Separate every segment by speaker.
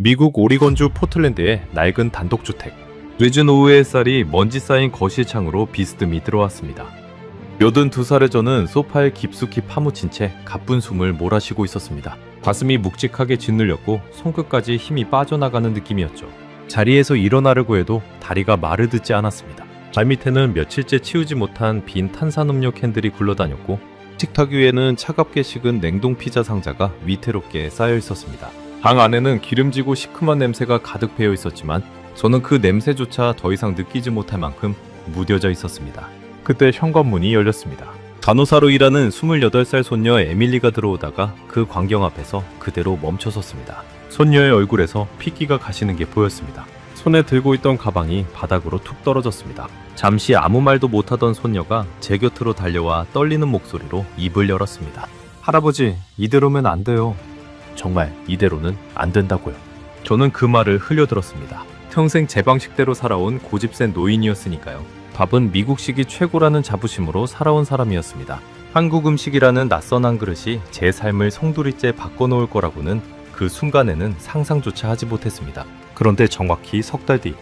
Speaker 1: 미국 오리건주 포틀랜드의 낡은 단독주택. 늦은 오후의 햇살이 먼지 쌓인 거실 창으로 비스듬히 들어왔습니다. 82살의 저는 소파에 깊숙이 파묻힌 채 가쁜 숨을 몰아쉬고 있었습니다. 가슴이 묵직하게 짓눌렸고 손끝까지 힘이 빠져나가는 느낌이었죠. 자리에서 일어나려고 해도 다리가 마르듣지 않았습니다. 발밑에는 며칠째 치우지 못한 빈 탄산음료 캔들이 굴러다녔고 식탁 위에는 차갑게 식은 냉동 피자 상자가 위태롭게 쌓여 있었습니다. 방 안에는 기름지고 시큼한 냄새가 가득 배어 있었지만 저는 그 냄새조차 더 이상 느끼지 못할 만큼 무뎌져 있었습니다. 그때 현관문이 열렸습니다. 간호사로 일하는 28살 손녀 에밀리가 들어오다가 그 광경 앞에서 그대로 멈춰섰습니다. 손녀의 얼굴에서 핏기가 가시는 게 보였습니다. 손에 들고 있던 가방이 바닥으로 툭 떨어졌습니다. 잠시 아무 말도 못하던 손녀가 제 곁으로 달려와 떨리는 목소리로 입을 열었습니다. 할아버지, 이대로면 안 돼요. 정말 이대로는 안 된다고요. 저는 그 말을 흘려들었습니다. 평생 제 방식대로 살아온 고집센 노인이었으니까요. 밥은 미국식이 최고라는 자부심으로 살아온 사람이었습니다. 한국 음식이라는 낯선 한 그릇이 제 삶을 송두리째 바꿔놓을 거라고는 그 순간에는 상상조차 하지 못했습니다. 그런데 정확히 석 달 뒤,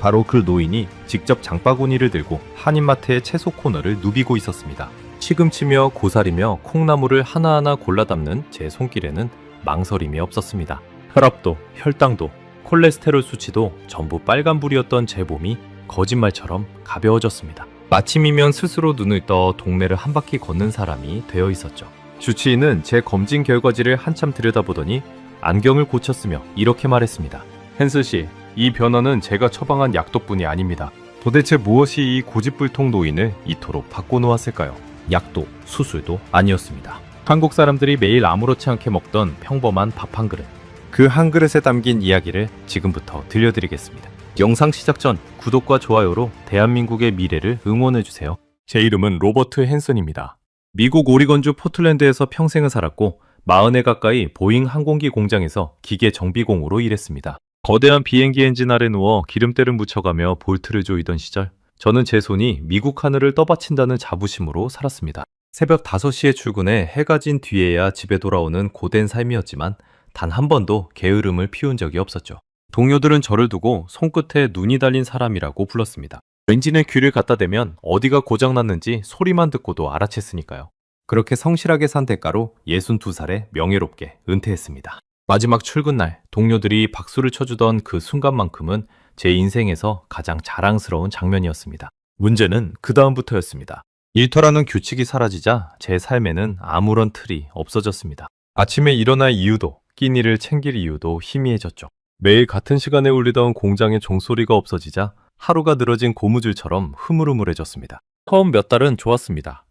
Speaker 1: 바로 그 노인이 직접 장바구니를 들고 한인마트의 채소 코너를 누비고 있었습니다. 시금치며 고사리며 콩나물을 하나하나 골라 담는 제 손길에는 망설임이 없었습니다. 혈압도, 혈당도, 콜레스테롤 수치도 전부 빨간불이었던 제 몸이 거짓말처럼 가벼워졌습니다. 마침이면 스스로 눈을 떠 동네를 한 바퀴 걷는 사람이 되어 있었죠. 주치의는 제 검진 결과지를 한참 들여다보더니 안경을 고쳤으며 이렇게 말했습니다. 헨스 씨, 이 변화는 제가 처방한 약 덕분이 아닙니다. 도대체 무엇이 이 고집불통 노인을 이토록 바꿔놓았을까요? 약도 수술도 아니었습니다. 한국 사람들이 매일 아무렇지 않게 먹던 평범한 밥 한 그릇. 그 한 그릇에 담긴 이야기를 지금부터 들려드리겠습니다. 영상 시작 전 구독과 좋아요로 대한민국의 미래를 응원해주세요. 제 이름은 로버트 헨슨입니다. 미국 오리건주 포틀랜드에서 평생을 살았고 40에 가까이 보잉 항공기 공장에서 기계 정비공으로 일했습니다. 거대한 비행기 엔진 아래 누워 기름때를 묻혀가며 볼트를 조이던 시절, 저는 제 손이 미국 하늘을 떠받친다는 자부심으로 살았습니다. 새벽 5시에 출근해 해가 진 뒤에야 집에 돌아오는 고된 삶이었지만 단 한 번도 게으름을 피운 적이 없었죠. 동료들은 저를 두고 손끝에 눈이 달린 사람이라고 불렀습니다. 엔진에 귀를 갖다 대면 어디가 고장났는지 소리만 듣고도 알아챘으니까요. 그렇게 성실하게 산 대가로 62살에 명예롭게 은퇴했습니다. 마지막 출근날 동료들이 박수를 쳐주던 그 순간만큼은 제 인생에서 가장 자랑스러운 장면이었습니다. 문제는 그 다음부터였습니다. 일터라는 규칙이 사라지자 제 삶에는 아무런 틀이 없어졌습니다. 아침에 일어날 이유도, 끼니를 챙길 이유도 희미해졌죠. 매일 같은 시간에 울리던 공장의 종소리가 없어지자 하루가 늘어진 고무줄처럼 흐물흐물해졌습니다. 처음 몇 달은 좋았습니다.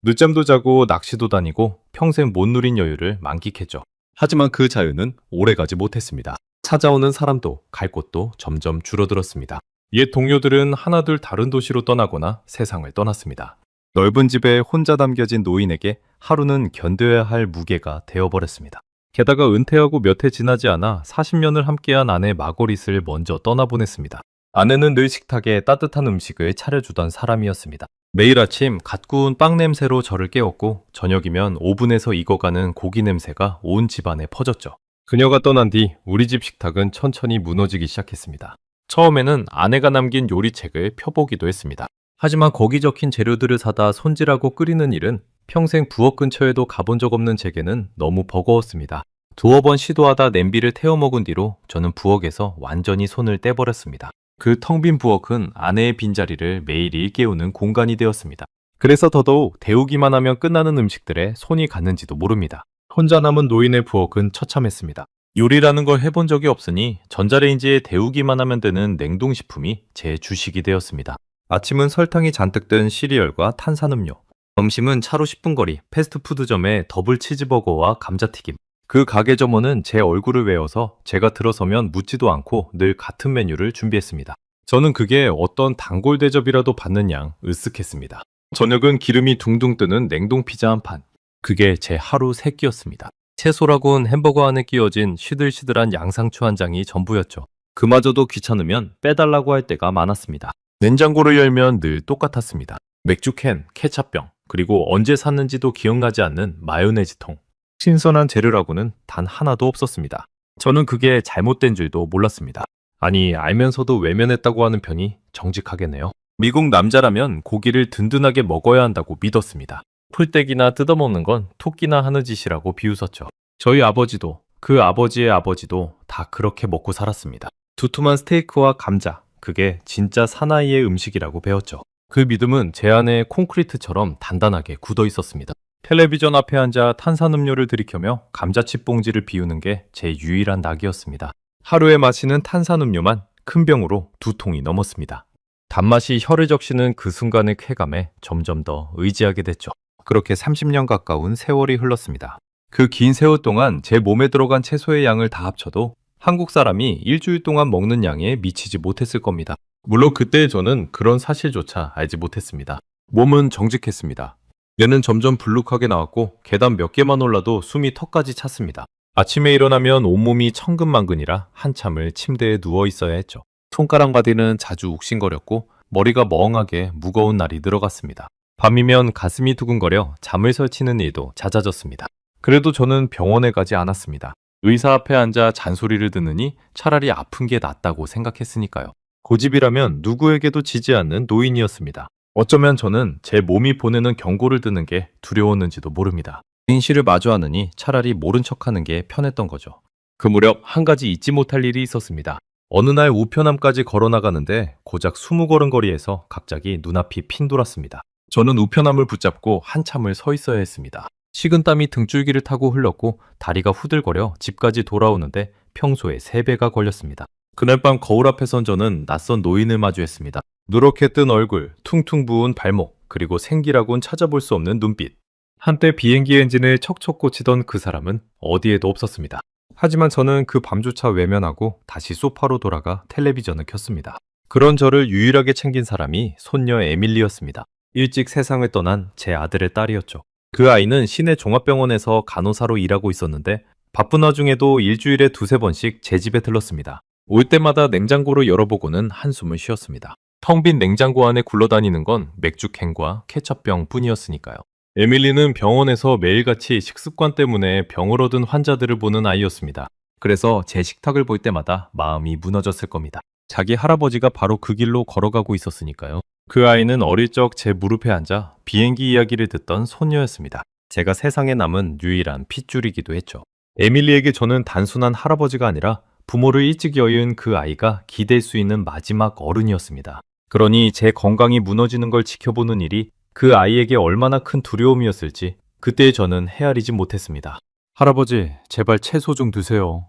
Speaker 1: 늦잠도 자고 낚시도 다니고 평생 못 누린 여유를 만끽했죠. 하지만 그 자유는 오래가지 못했습니다. 찾아오는 사람도 갈 곳도 점점 줄어들었습니다. 옛 동료들은 하나둘 다른 도시로 떠나거나 세상을 떠났습니다. 넓은 집에 혼자 담겨진 노인에게 하루는 견뎌야 할 무게가 되어버렸습니다. 게다가 은퇴하고 몇 해 지나지 않아 40년을 함께한 아내 마거릿을 먼저 떠나보냈습니다. 아내는 늘 식탁에 따뜻한 음식을 차려주던 사람이었습니다. 매일 아침 갓 구운 빵 냄새로 저를 깨웠고 저녁이면 오븐에서 익어가는 고기 냄새가 온 집안에 퍼졌죠. 그녀가 떠난 뒤 우리 집 식탁은 천천히 무너지기 시작했습니다. 처음에는 아내가 남긴 요리책을 펴보기도 했습니다. 하지만 거기 적힌 재료들을 사다 손질하고 끓이는 일은 평생 부엌 근처에도 가본 적 없는 제게는 너무 버거웠습니다. 두어 번 시도하다 냄비를 태워 먹은 뒤로 저는 부엌에서 완전히 손을 떼버렸습니다. 그 텅 빈 부엌은 아내의 빈자리를 매일 일깨우는 공간이 되었습니다. 그래서 더더욱 데우기만 하면 끝나는 음식들에 손이 갔는지도 모릅니다. 혼자 남은 노인의 부엌은 처참했습니다. 요리라는 걸 해본 적이 없으니 전자레인지에 데우기만 하면 되는 냉동식품이 제 주식이 되었습니다. 아침은 설탕이 잔뜩 든 시리얼과 탄산음료, 점심은 차로 10분 거리 패스트푸드점의 더블 치즈버거와 감자튀김. 그 가게 점원은 제 얼굴을 외워서 제가 들어서면 묻지도 않고 늘 같은 메뉴를 준비했습니다. 저는 그게 어떤 단골 대접이라도 받는 양 으쓱했습니다. 저녁은 기름이 둥둥 뜨는 냉동 피자 한 판. 그게 제 하루 세 끼였습니다. 채소라곤 햄버거 안에 끼워진 시들시들한 양상추 한 장이 전부였죠. 그마저도 귀찮으면 빼달라고 할 때가 많았습니다. 냉장고를 열면 늘 똑같았습니다. 맥주캔, 케찹병, 그리고 언제 샀는지도 기억나지 않는 마요네즈통. 신선한 재료라고는 단 하나도 없었습니다. 저는 그게 잘못된 줄도 몰랐습니다. 아니, 알면서도 외면했다고 하는 편이 정직하겠네요. 미국 남자라면 고기를 든든하게 먹어야 한다고 믿었습니다. 풀떼기나 뜯어먹는 건 토끼나 하는 짓이라고 비웃었죠. 저희 아버지도 그 아버지의 아버지도 다 그렇게 먹고 살았습니다. 두툼한 스테이크와 감자, 그게 진짜 사나이의 음식이라고 배웠죠. 그 믿음은 제 안에 콘크리트처럼 단단하게 굳어 있었습니다. 텔레비전 앞에 앉아 탄산음료를 들이켜며 감자칩 봉지를 비우는 게 제 유일한 낙이었습니다. 하루에 마시는 탄산음료만 큰 병으로 2통이 넘었습니다. 단맛이 혀를 적시는 그 순간의 쾌감에 점점 더 의지하게 됐죠. 그렇게 30년 가까운 세월이 흘렀습니다. 그 긴 세월 동안 제 몸에 들어간 채소의 양을 다 합쳐도 한국 사람이 일주일 동안 먹는 양에 미치지 못했을 겁니다. 물론 그때의 저는 그런 사실조차 알지 못했습니다. 몸은 정직했습니다. 뇌는 점점 불룩하게 나왔고 계단 몇 개만 올라도 숨이 턱까지 찼습니다. 아침에 일어나면 온몸이 천근만근이라 한참을 침대에 누워 있어야 했죠. 손가락 마디는 자주 욱신거렸고 머리가 멍하게 무거운 날이 늘어갔습니다. 밤이면 가슴이 두근거려 잠을 설치는 일도 잦아졌습니다. 그래도 저는 병원에 가지 않았습니다. 의사 앞에 앉아 잔소리를 듣느니 차라리 아픈 게 낫다고 생각했으니까요. 고집이라면 누구에게도 지지 않는 노인이었습니다. 어쩌면 저는 제 몸이 보내는 경고를 듣는 게 두려웠는지도 모릅니다. 인시를 마주하느니 차라리 모른 척하는 게 편했던 거죠. 그 무렵 한 가지 잊지 못할 일이 있었습니다. 어느 날 우편함까지 걸어나가는데 고작 20걸음 거리에서 갑자기 눈앞이 핀 돌았습니다. 저는 우편함을 붙잡고 한참을 서 있어야 했습니다. 식은땀이 등줄기를 타고 흘렀고 다리가 후들거려 집까지 돌아오는데 평소에 3배가 걸렸습니다. 그날 밤 거울 앞에 선 저는 낯선 노인을 마주했습니다. 누렇게 뜬 얼굴, 퉁퉁 부은 발목, 그리고 생기라곤 찾아볼 수 없는 눈빛. 한때 비행기 엔진을 척척 고치던 그 사람은 어디에도 없었습니다. 하지만 저는 그 밤조차 외면하고 다시 소파로 돌아가 텔레비전을 켰습니다. 그런 저를 유일하게 챙긴 사람이 손녀 에밀리였습니다. 일찍 세상을 떠난 제 아들의 딸이었죠. 그 아이는 시내 종합병원에서 간호사로 일하고 있었는데 바쁜 와중에도 일주일에 2~3번씩 제 집에 들렀습니다. 올 때마다 냉장고를 열어보고는 한숨을 쉬었습니다. 텅 빈 냉장고 안에 굴러다니는 건 맥주캔과 케첩병 뿐이었으니까요. 에밀리는 병원에서 매일같이 식습관 때문에 병을 얻은 환자들을 보는 아이였습니다. 그래서 제 식탁을 볼 때마다 마음이 무너졌을 겁니다. 자기 할아버지가 바로 그 길로 걸어가고 있었으니까요. 그 아이는 어릴 적 제 무릎에 앉아 비행기 이야기를 듣던 손녀였습니다. 제가 세상에 남은 유일한 핏줄이기도 했죠. 에밀리에게 저는 단순한 할아버지가 아니라 부모를 일찍 여의은 그 아이가 기댈 수 있는 마지막 어른이었습니다. 그러니 제 건강이 무너지는 걸 지켜보는 일이 그 아이에게 얼마나 큰 두려움이었을지 그때 저는 헤아리지 못했습니다. 할아버지, 제발 채소 좀 드세요.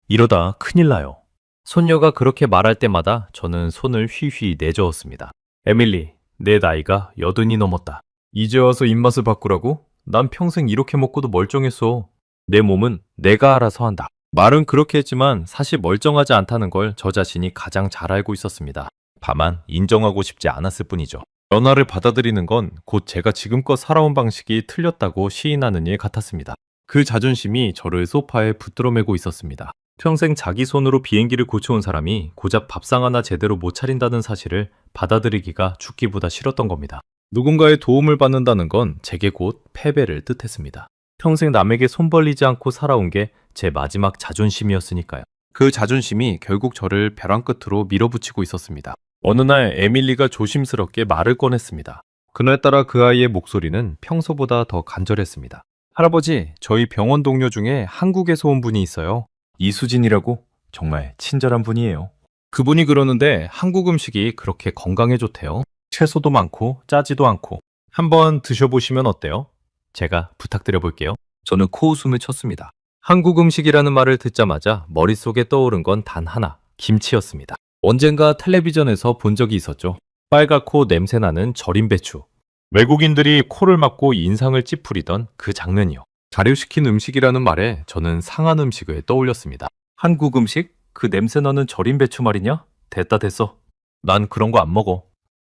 Speaker 1: 이러다 큰일 나요. 손녀가 그렇게 말할 때마다 저는 손을 휘휘 내저었습니다. 에밀리, 내 나이가 80이 넘었다. 이제 와서 입맛을 바꾸라고? 난 평생 이렇게 먹고도 멀쩡했어. 내 몸은 내가 알아서 한다. 말은 그렇게 했지만 사실 멀쩡하지 않다는 걸 저 자신이 가장 잘 알고 있었습니다. 다만 인정하고 싶지 않았을 뿐이죠. 변화를 받아들이는 건 곧 제가 지금껏 살아온 방식이 틀렸다고 시인하는 일 같았습니다. 그 자존심이 저를 소파에 붙들어 매고 있었습니다. 평생 자기 손으로 비행기를 고쳐온 사람이 고작 밥상 하나 제대로 못 차린다는 사실을 받아들이기가 죽기보다 싫었던 겁니다. 누군가의 도움을 받는다는 건 제게 곧 패배를 뜻했습니다. 평생 남에게 손 벌리지 않고 살아온 게 제 마지막 자존심이었으니까요. 그 자존심이 결국 저를 벼랑 끝으로 밀어붙이고 있었습니다. 어느 날 에밀리가 조심스럽게 말을 꺼냈습니다. 그날따라 그 아이의 목소리는 평소보다 더 간절했습니다. 할아버지, 저희 병원 동료 중에 한국에서 온 분이 있어요. 이수진이라고? 정말 친절한 분이에요. 그분이 그러는데 한국 음식이 그렇게 건강에 좋대요. 채소도 많고 짜지도 않고. 한번 드셔보시면 어때요? 제가 부탁드려 볼게요. 저는 코웃음을 쳤습니다. 한국 음식이라는 말을 듣자마자 머릿속에 떠오른 건 단 하나, 김치였습니다. 언젠가 텔레비전에서 본 적이 있었죠. 빨갛고 냄새나는 절인 배추. 외국인들이 코를 막고 인상을 찌푸리던 그 장면이요. 발효시킨 음식이라는 말에 저는 상한 음식을 떠올렸습니다. 한국 음식? 그 냄새나는 절인 배추 말이냐? 됐다 됐어. 난 그런 거 안 먹어.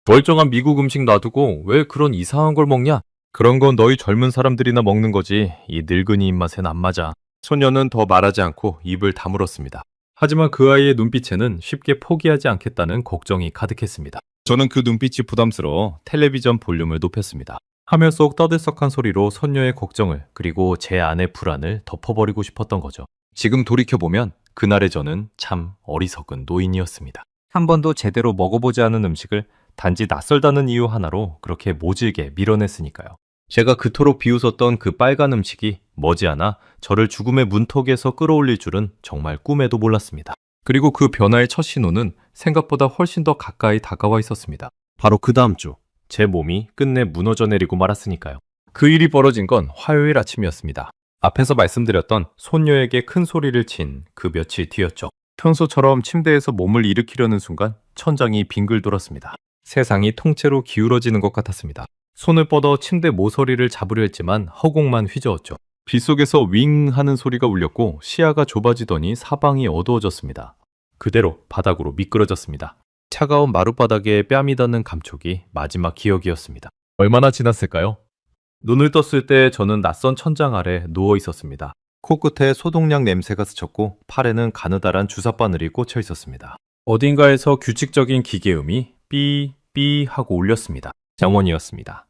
Speaker 1: 멀쩡한 미국 음식 놔두고 왜 그런 이상한 걸 먹냐? 그런 건 너희 젊은 사람들이나 먹는 거지. 이 늙은이 입맛엔 안 맞아. 소녀는 더 말하지 않고 입을 다물었습니다. 하지만 그 아이의 눈빛에는 쉽게 포기하지 않겠다는 걱정이 가득했습니다. 저는 그 눈빛이 부담스러워 텔레비전 볼륨을 높였습니다. 화면 속 떠들썩한 소리로 손녀의 걱정을 그리고 제 안의 불안을 덮어버리고 싶었던 거죠. 지금 돌이켜보면 그날의 저는 참 어리석은 노인이었습니다. 한 번도 제대로 먹어보지 않은 음식을 단지 낯설다는 이유 하나로 그렇게 모질게 밀어냈으니까요. 제가 그토록 비웃었던 그 빨간 음식이 머지않아 저를 죽음의 문턱에서 끌어올릴 줄은 정말 꿈에도 몰랐습니다. 그리고 그 변화의 첫 신호는 생각보다 훨씬 더 가까이 다가와 있었습니다. 바로 그 다음 주, 제 몸이 끝내 무너져 내리고 말았으니까요. 그 일이 벌어진 건 화요일 아침이었습니다. 앞에서 말씀드렸던 손녀에게 큰 소리를 친 그 며칠 뒤였죠. 평소처럼 침대에서 몸을 일으키려는 순간 천장이 빙글 돌았습니다. 세상이 통째로 기울어지는 것 같았습니다. 손을 뻗어 침대 모서리를 잡으려 했지만 허공만 휘저었죠. 빗속에서 윙 하는 소리가 울렸고 시야가 좁아지더니 사방이 어두워졌습니다. 그대로 바닥으로 미끄러졌습니다. 차가운 마룻바닥에 뺨이 닿는 감촉이 마지막 기억이었습니다. 얼마나 지났을까요? 눈을 떴을 때 저는 낯선 천장 아래 누워 있었습니다. 코끝에 소독약 냄새가 스쳤고 팔에는 가느다란 주사바늘이 꽂혀 있었습니다. 어딘가에서 규칙적인 기계음이 삐삐 하고 울렸습니다. 정원이었습니다.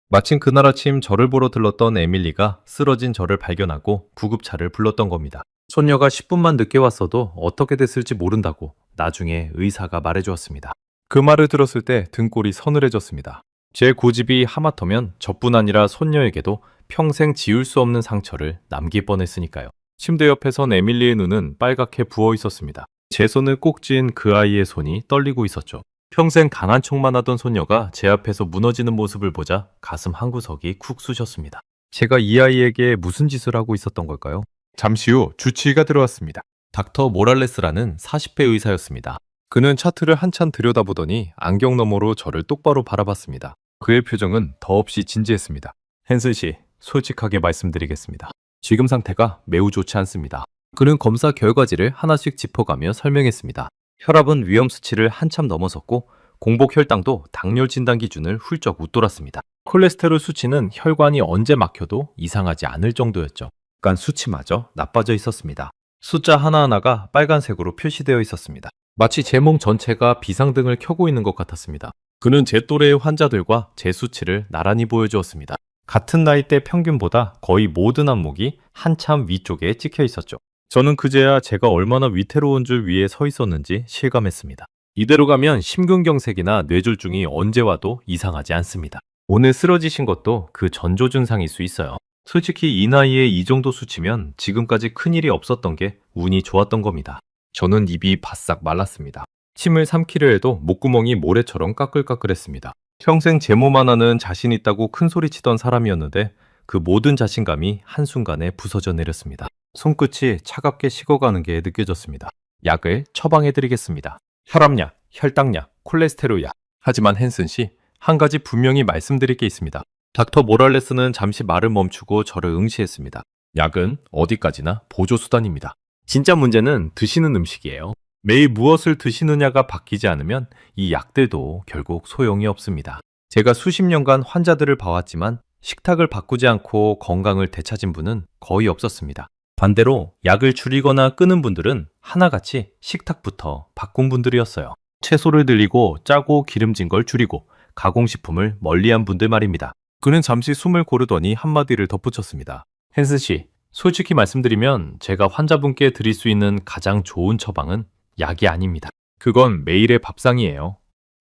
Speaker 1: 마침 그날 아침 저를 보러 들렀던 에밀리가 쓰러진 저를 발견하고 구급차를 불렀던 겁니다. 손녀가 10분만 늦게 왔어도 어떻게 됐을지 모른다고 나중에 의사가 말해주었습니다. 그 말을 들었을 때 등골이 서늘해졌습니다. 제 고집이 하마터면 저뿐 아니라 손녀에게도 평생 지울 수 없는 상처를 남길 뻔했으니까요. 침대 옆에 선 에밀리의 눈은 빨갛게 부어 있었습니다. 제 손을 꼭 쥔 그 아이의 손이 떨리고 있었죠. 평생 강한 척만 하던 손녀가 제 앞에서 무너지는 모습을 보자 가슴 한구석이 쿡 쑤셨습니다. 제가 이 아이에게 무슨 짓을 하고 있었던 걸까요? 잠시 후 주치의가 들어왔습니다. 닥터 모랄레스라는 40대 의사였습니다. 그는 차트를 한참 들여다보더니 안경 너머로 저를 똑바로 바라봤습니다. 그의 표정은 더없이 진지했습니다. 헨슨 씨, 솔직하게 말씀드리겠습니다. 지금 상태가 매우 좋지 않습니다. 그는 검사 결과지를 하나씩 짚어가며 설명했습니다. 혈압은 위험 수치를 한참 넘어섰고 공복 혈당도 당뇨 진단 기준을 훌쩍 웃돌았습니다. 콜레스테롤 수치는 혈관이 언제 막혀도 이상하지 않을 정도였죠. 간 수치마저 나빠져 있었습니다. 숫자 하나하나가 빨간색으로 표시되어 있었습니다. 마치 제 몸 전체가 비상등을 켜고 있는 것 같았습니다. 그는 제 또래의 환자들과 제 수치를 나란히 보여주었습니다. 같은 나이대 평균보다 거의 모든 항목이 한참 위쪽에 찍혀 있었죠. 저는 그제야 제가 얼마나 위태로운 줄 위에 서 있었는지 실감했습니다. 이대로 가면 심근경색이나 뇌졸중이 언제 와도 이상하지 않습니다. 오늘 쓰러지신 것도 그 전조 증상일 수 있어요. 솔직히 이 나이에 이 정도 수치면 지금까지 큰일이 없었던 게 운이 좋았던 겁니다. 저는 입이 바싹 말랐습니다. 침을 삼키려 해도 목구멍이 모래처럼 까끌까끌했습니다. 평생 제 몸 하나는 자신 있다고 큰 소리치던 사람이었는데 그 모든 자신감이 한순간에 부서져 내렸습니다. 손끝이 차갑게 식어가는 게 느껴졌습니다. 약을 처방해드리겠습니다. 혈압약, 혈당약, 콜레스테롤약. 하지만 헨슨 씨, 한 가지 분명히 말씀드릴 게 있습니다. 닥터 모랄레스는 잠시 말을 멈추고 저를 응시했습니다. 약은 어디까지나 보조수단입니다. 진짜 문제는 드시는 음식이에요. 매일 무엇을 드시느냐가 바뀌지 않으면 이 약들도 결국 소용이 없습니다. 제가 수십 년간 환자들을 봐왔지만 식탁을 바꾸지 않고 건강을 되찾은 분은 거의 없었습니다. 반대로 약을 줄이거나 끊은 분들은 하나같이 식탁부터 바꾼 분들이었어요. 채소를 늘리고 짜고 기름진 걸 줄이고 가공식품을 멀리한 분들 말입니다. 그는 잠시 숨을 고르더니 한마디를 덧붙였습니다. 헨슨 씨, 솔직히 말씀드리면 제가 환자분께 드릴 수 있는 가장 좋은 처방은 약이 아닙니다. 그건 매일의 밥상이에요.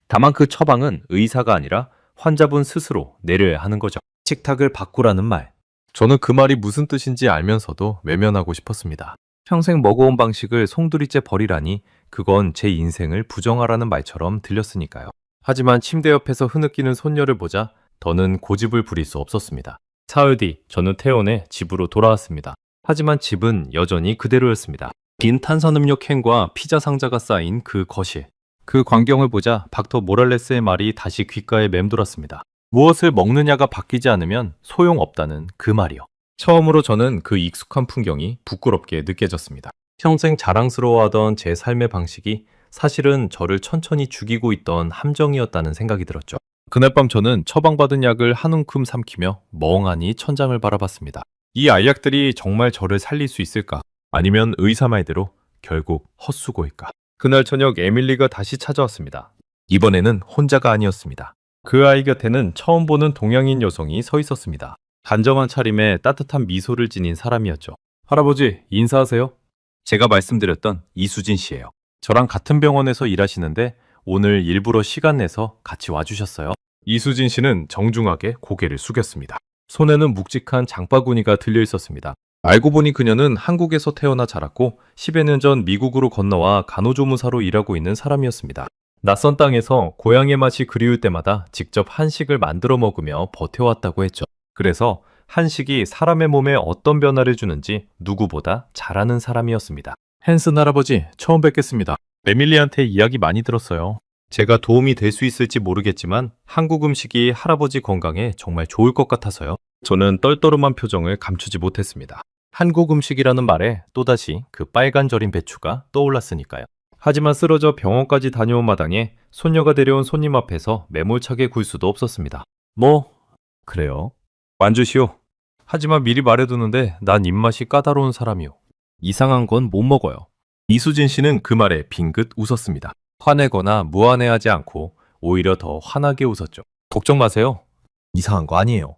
Speaker 1: 다만 그 처방은 의사가 아니라 환자분 스스로 내려야 하는 거죠. 식탁을 바꾸라는 말. 저는 그 말이 무슨 뜻인지 알면서도 외면하고 싶었습니다. 평생 먹어온 방식을 송두리째 버리라니 그건 제 인생을 부정하라는 말처럼 들렸으니까요. 하지만 침대 옆에서 흐느끼는 손녀를 보자 더는 고집을 부릴 수 없었습니다. 사흘 뒤 저는 퇴원해 집으로 돌아왔습니다. 하지만 집은 여전히 그대로였습니다. 빈 탄산음료 캔과 피자 상자가 쌓인 그 거실. 그 광경을 보자 닥터 모랄레스의 말이 다시 귓가에 맴돌았습니다. 무엇을 먹느냐가 바뀌지 않으면 소용없다는 그 말이요. 처음으로 저는 그 익숙한 풍경이 부끄럽게 느껴졌습니다. 평생 자랑스러워하던 제 삶의 방식이 사실은 저를 천천히 죽이고 있던 함정이었다는 생각이 들었죠. 그날 밤 저는 처방받은 약을 한 움큼 삼키며 멍하니 천장을 바라봤습니다. 이 알약들이 정말 저를 살릴 수 있을까? 아니면 의사 말대로 결국 헛수고일까? 그날 저녁 에밀리가 다시 찾아왔습니다. 이번에는 혼자가 아니었습니다. 그 아이 곁에는 처음 보는 동양인 여성이 서 있었습니다. 단정한 차림에 따뜻한 미소를 지닌 사람이었죠. 할아버지, 인사하세요. 제가 말씀드렸던 이수진 씨예요. 저랑 같은 병원에서 일하시는데 오늘 일부러 시간 내서 같이 와주셨어요. 이수진 씨는 정중하게 고개를 숙였습니다. 손에는 묵직한 장바구니가 들려 있었습니다. 알고 보니 그녀는 한국에서 태어나 자랐고 10여 년 전 미국으로 건너와 간호조무사로 일하고 있는 사람이었습니다. 낯선 땅에서 고향의 맛이 그리울 때마다 직접 한식을 만들어 먹으며 버텨왔다고 했죠. 그래서 한식이 사람의 몸에 어떤 변화를 주는지 누구보다 잘 아는 사람이었습니다. 헨슨 할아버지, 처음 뵙겠습니다. 에밀리한테 이야기 많이 들었어요. 제가 도움이 될 수 있을지 모르겠지만 한국 음식이 할아버지 건강에 정말 좋을 것 같아서요. 저는 떨떠름한 표정을 감추지 못했습니다. 한국 음식이라는 말에 또다시 그 빨간 절인 배추가 떠올랐으니까요. 하지만 쓰러져 병원까지 다녀온 마당에 손녀가 데려온 손님 앞에서 매몰차게 굴 수도 없었습니다. 뭐, 그래요. 완주시오. 하지만 미리 말해두는데 난 입맛이 까다로운 사람이오. 이상한 건 못 먹어요. 이수진 씨는 그 말에 빙긋 웃었습니다. 화내거나 무안해하지 않고 오히려 더 환하게 웃었죠. 걱정 마세요. 이상한 거 아니에요.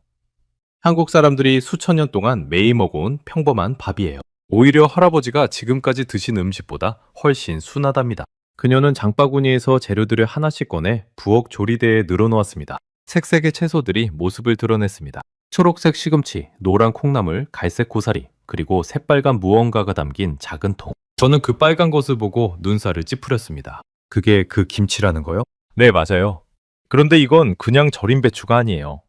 Speaker 1: 한국 사람들이 수천 년 동안 매일 먹어온 평범한 밥이에요. 오히려 할아버지가 지금까지 드신 음식보다 훨씬 순하답니다. 그녀는 장바구니에서 재료들을 하나씩 꺼내 부엌 조리대에 늘어놓았습니다. 색색의 채소들이 모습을 드러냈습니다. 초록색 시금치, 노란 콩나물, 갈색 고사리, 그리고 새빨간 무언가가 담긴 작은 통. 저는 그 빨간 것을 보고 눈살을 찌푸렸습니다. 그게 그 김치라는 거요? 네, 맞아요. 그런데 이건 그냥 절인 배추가 아니에요.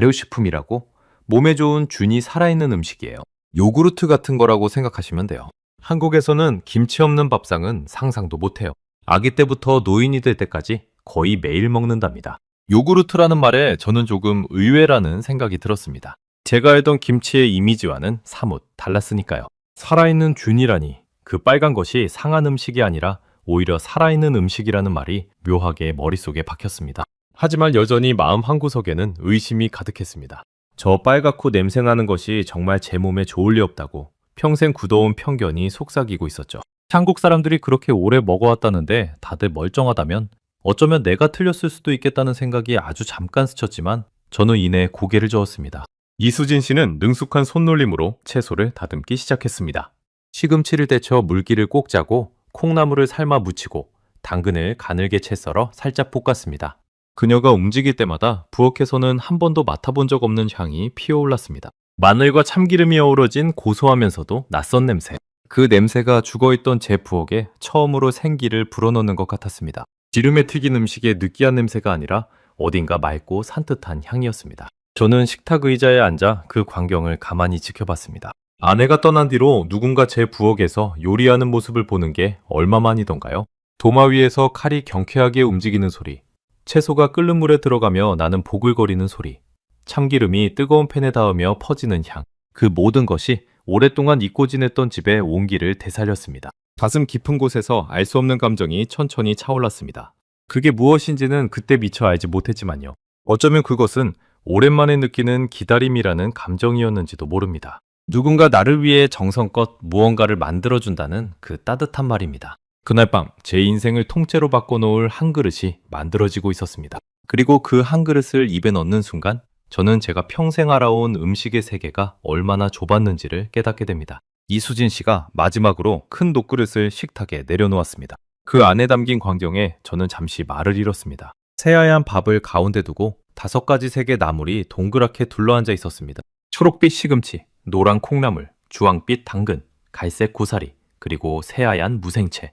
Speaker 1: 발효식품이라고 몸에 좋은 균이 살아있는 음식이에요. 요구르트 같은 거라고 생각하시면 돼요. 한국에서는 김치 없는 밥상은 상상도 못해요. 아기 때부터 노인이 될 때까지 거의 매일 먹는답니다. 요구르트라는 말에 저는 조금 의외라는 생각이 들었습니다. 제가 알던 김치의 이미지와는 사뭇 달랐으니까요. 살아있는 균이라니, 그 빨간 것이 상한 음식이 아니라 오히려 살아있는 음식이라는 말이 묘하게 머릿속에 박혔습니다. 하지만 여전히 마음 한구석에는 의심이 가득했습니다. 저 빨갛고 냄새나는 것이 정말 제 몸에 좋을 리 없다고 평생 굳어온 편견이 속삭이고 있었죠. 한국 사람들이 그렇게 오래 먹어왔다는데 다들 멀쩡하다면 어쩌면 내가 틀렸을 수도 있겠다는 생각이 아주 잠깐 스쳤지만 저는 이내 고개를 저었습니다. 이수진 씨는 능숙한 손놀림으로 채소를 다듬기 시작했습니다. 시금치를 데쳐 물기를 꼭 짜고 콩나물을 삶아 무치고 당근을 가늘게 채 썰어 살짝 볶았습니다. 그녀가 움직일 때마다 부엌에서는 한 번도 맡아본 적 없는 향이 피어올랐습니다. 마늘과 참기름이 어우러진 고소하면서도 낯선 냄새. 그 냄새가 죽어있던 제 부엌에 처음으로 생기를 불어넣는 것 같았습니다. 기름에 튀긴 음식의 느끼한 냄새가 아니라 어딘가 맑고 산뜻한 향이었습니다. 저는 식탁 의자에 앉아 그 광경을 가만히 지켜봤습니다. 아내가 떠난 뒤로 누군가 제 부엌에서 요리하는 모습을 보는 게 얼마만이던가요? 도마 위에서 칼이 경쾌하게 움직이는 소리, 채소가 끓는 물에 들어가며 나는 보글거리는 소리, 참기름이 뜨거운 팬에 닿으며 퍼지는 향, 그 모든 것이 오랫동안 잊고 지냈던 집의 온기를 되살렸습니다. 가슴 깊은 곳에서 알 수 없는 감정이 천천히 차올랐습니다. 그게 무엇인지는 그때 미처 알지 못했지만요. 어쩌면 그것은 오랜만에 느끼는 기다림이라는 감정이었는지도 모릅니다. 누군가 나를 위해 정성껏 무언가를 만들어준다는 그 따뜻한 말입니다. 그날 밤 제 인생을 통째로 바꿔놓을 한 그릇이 만들어지고 있었습니다. 그리고 그 한 그릇을 입에 넣는 순간 저는 제가 평생 알아온 음식의 세계가 얼마나 좁았는지를 깨닫게 됩니다. 이수진 씨가 마지막으로 큰 녹그릇을 식탁에 내려놓았습니다. 그 안에 담긴 광경에 저는 잠시 말을 잃었습니다. 새하얀 밥을 가운데 두고 5가지 색의 나물이 동그랗게 둘러앉아 있었습니다. 초록빛 시금치, 노란 콩나물, 주황빛 당근, 갈색 고사리, 그리고 새하얀 무생채.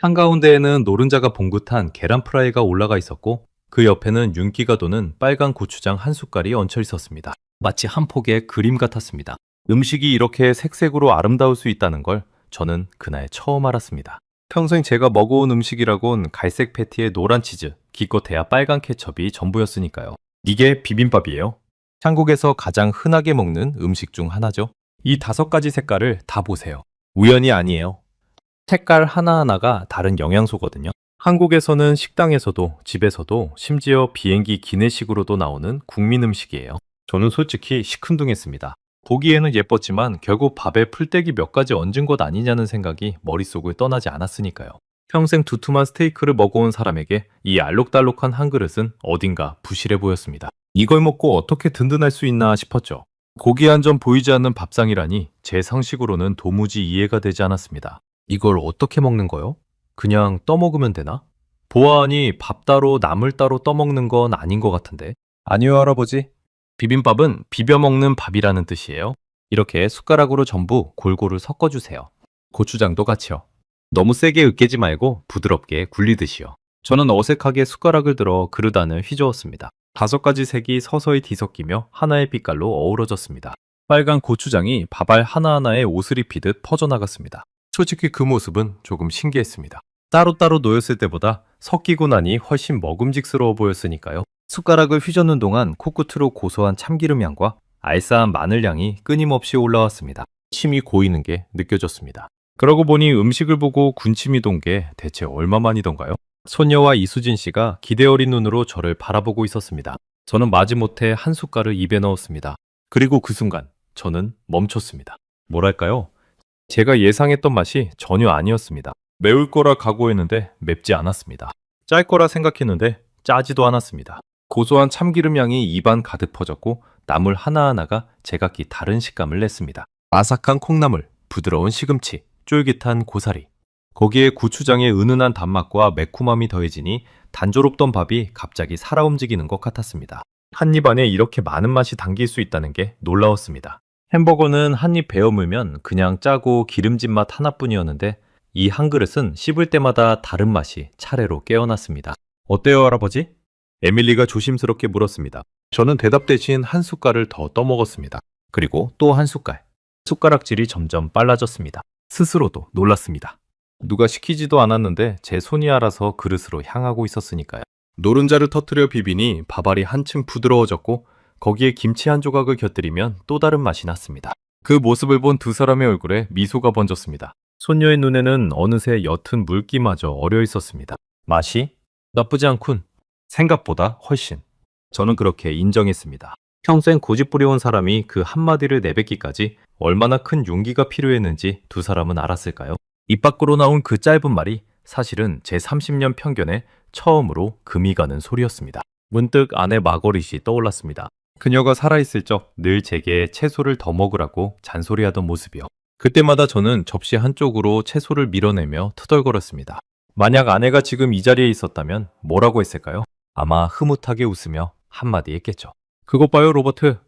Speaker 1: 한가운데에는 노른자가 봉긋한 계란 프라이가 올라가 있었고 그 옆에는 윤기가 도는 빨간 고추장 한 숟갈이 얹혀 있었습니다. 마치 한 폭의 그림 같았습니다. 음식이 이렇게 색색으로 아름다울 수 있다는 걸 저는 그날 처음 알았습니다. 평생 제가 먹어온 음식이라곤 갈색 패티에 노란 치즈, 기껏해야 빨간 케첩이 전부였으니까요. 이게 비빔밥이에요. 한국에서 가장 흔하게 먹는 음식 중 하나죠. 이 5가지 색깔을 다 보세요. 우연이 아니에요. 색깔 하나하나가 다른 영양소거든요. 한국에서는 식당에서도 집에서도 심지어 비행기 기내식으로도 나오는 국민 음식이에요. 저는 솔직히 시큰둥했습니다. 보기에는 예뻤지만 결국 밥에 풀떼기 몇 가지 얹은 것 아니냐는 생각이 머릿속을 떠나지 않았으니까요. 평생 두툼한 스테이크를 먹어온 사람에게 이 알록달록한 한 그릇은 어딘가 부실해 보였습니다. 이걸 먹고 어떻게 든든할 수 있나 싶었죠. 고기 한 점 보이지 않는 밥상이라니 제 상식으로는 도무지 이해가 되지 않았습니다. 이걸 어떻게 먹는 거요? 그냥 떠먹으면 되나? 보아하니 밥 따로 나물 따로 떠먹는 건 아닌 것 같은데. 아니요, 할아버지. 비빔밥은 비벼 먹는 밥이라는 뜻이에요. 이렇게 숟가락으로 전부 골고루 섞어주세요. 고추장도 같이요. 너무 세게 으깨지 말고 부드럽게 굴리듯이요. 저는 어색하게 숟가락을 들어 그릇 안을 휘저었습니다. 5가지 색이 서서히 뒤섞이며 하나의 빛깔로 어우러졌습니다. 빨간 고추장이 밥알 하나하나에 옷을 입히듯 퍼져나갔습니다. 솔직히 그 모습은 조금 신기했습니다. 따로따로 놓였을 때보다 섞이고 나니 훨씬 먹음직스러워 보였으니까요. 숟가락을 휘젓는 동안 코끝으로 고소한 참기름 향과 알싸한 마늘 향이 끊임없이 올라왔습니다. 침이 고이는 게 느껴졌습니다. 그러고 보니 음식을 보고 군침이 돈 게 대체 얼마만이던가요? 소녀와 이수진 씨가 기대 어린 눈으로 저를 바라보고 있었습니다. 저는 마지못해 한 숟갈을 입에 넣었습니다. 그리고 그 순간 저는 멈췄습니다. 뭐랄까요? 제가 예상했던 맛이 전혀 아니었습니다. 매울 거라 각오했는데 맵지 않았습니다. 짤 거라 생각했는데 짜지도 않았습니다. 고소한 참기름 향이 입안 가득 퍼졌고 나물 하나하나가 제각기 다른 식감을 냈습니다. 아삭한 콩나물, 부드러운 시금치, 쫄깃한 고사리. 거기에 고추장의 은은한 단맛과 매콤함이 더해지니 단조롭던 밥이 갑자기 살아 움직이는 것 같았습니다. 한 입 안에 이렇게 많은 맛이 담길 수 있다는 게 놀라웠습니다. 햄버거는 한 입 베어 물면 그냥 짜고 기름진 맛 하나뿐이었는데 이 한 그릇은 씹을 때마다 다른 맛이 차례로 깨어났습니다. 어때요, 할아버지? 에밀리가 조심스럽게 물었습니다. 저는 대답 대신 한 숟갈을 더 떠먹었습니다. 그리고 또 한 숟갈. 숟가락질이 점점 빨라졌습니다. 스스로도 놀랐습니다. 누가 시키지도 않았는데 제 손이 알아서 그릇으로 향하고 있었으니까요. 노른자를 터뜨려 비비니 밥알이 한층 부드러워졌고 거기에 김치 한 조각을 곁들이면 또 다른 맛이 났습니다. 그 모습을 본 두 사람의 얼굴에 미소가 번졌습니다. 손녀의 눈에는 어느새 옅은 물기마저 어려 있었습니다. 맛이 나쁘지 않군. 생각보다 훨씬. 저는 그렇게 인정했습니다. 평생 고집 부려온 사람이 그 한마디를 내뱉기까지 얼마나 큰 용기가 필요했는지 두 사람은 알았을까요? 입 밖으로 나온 그 짧은 말이 사실은 제 30년 편견에 처음으로 금이 가는 소리였습니다. 문득 아내 마거릿이 떠올랐습니다. 그녀가 살아있을 적 늘 제게 채소를 더 먹으라고 잔소리하던 모습이요. 그때마다 저는 접시 한쪽으로 채소를 밀어내며 투덜거렸습니다. 만약 아내가 지금 이 자리에 있었다면 뭐라고 했을까요? 아마 흐뭇하게 웃으며 한마디 했겠죠. 그것 봐요, 로버트.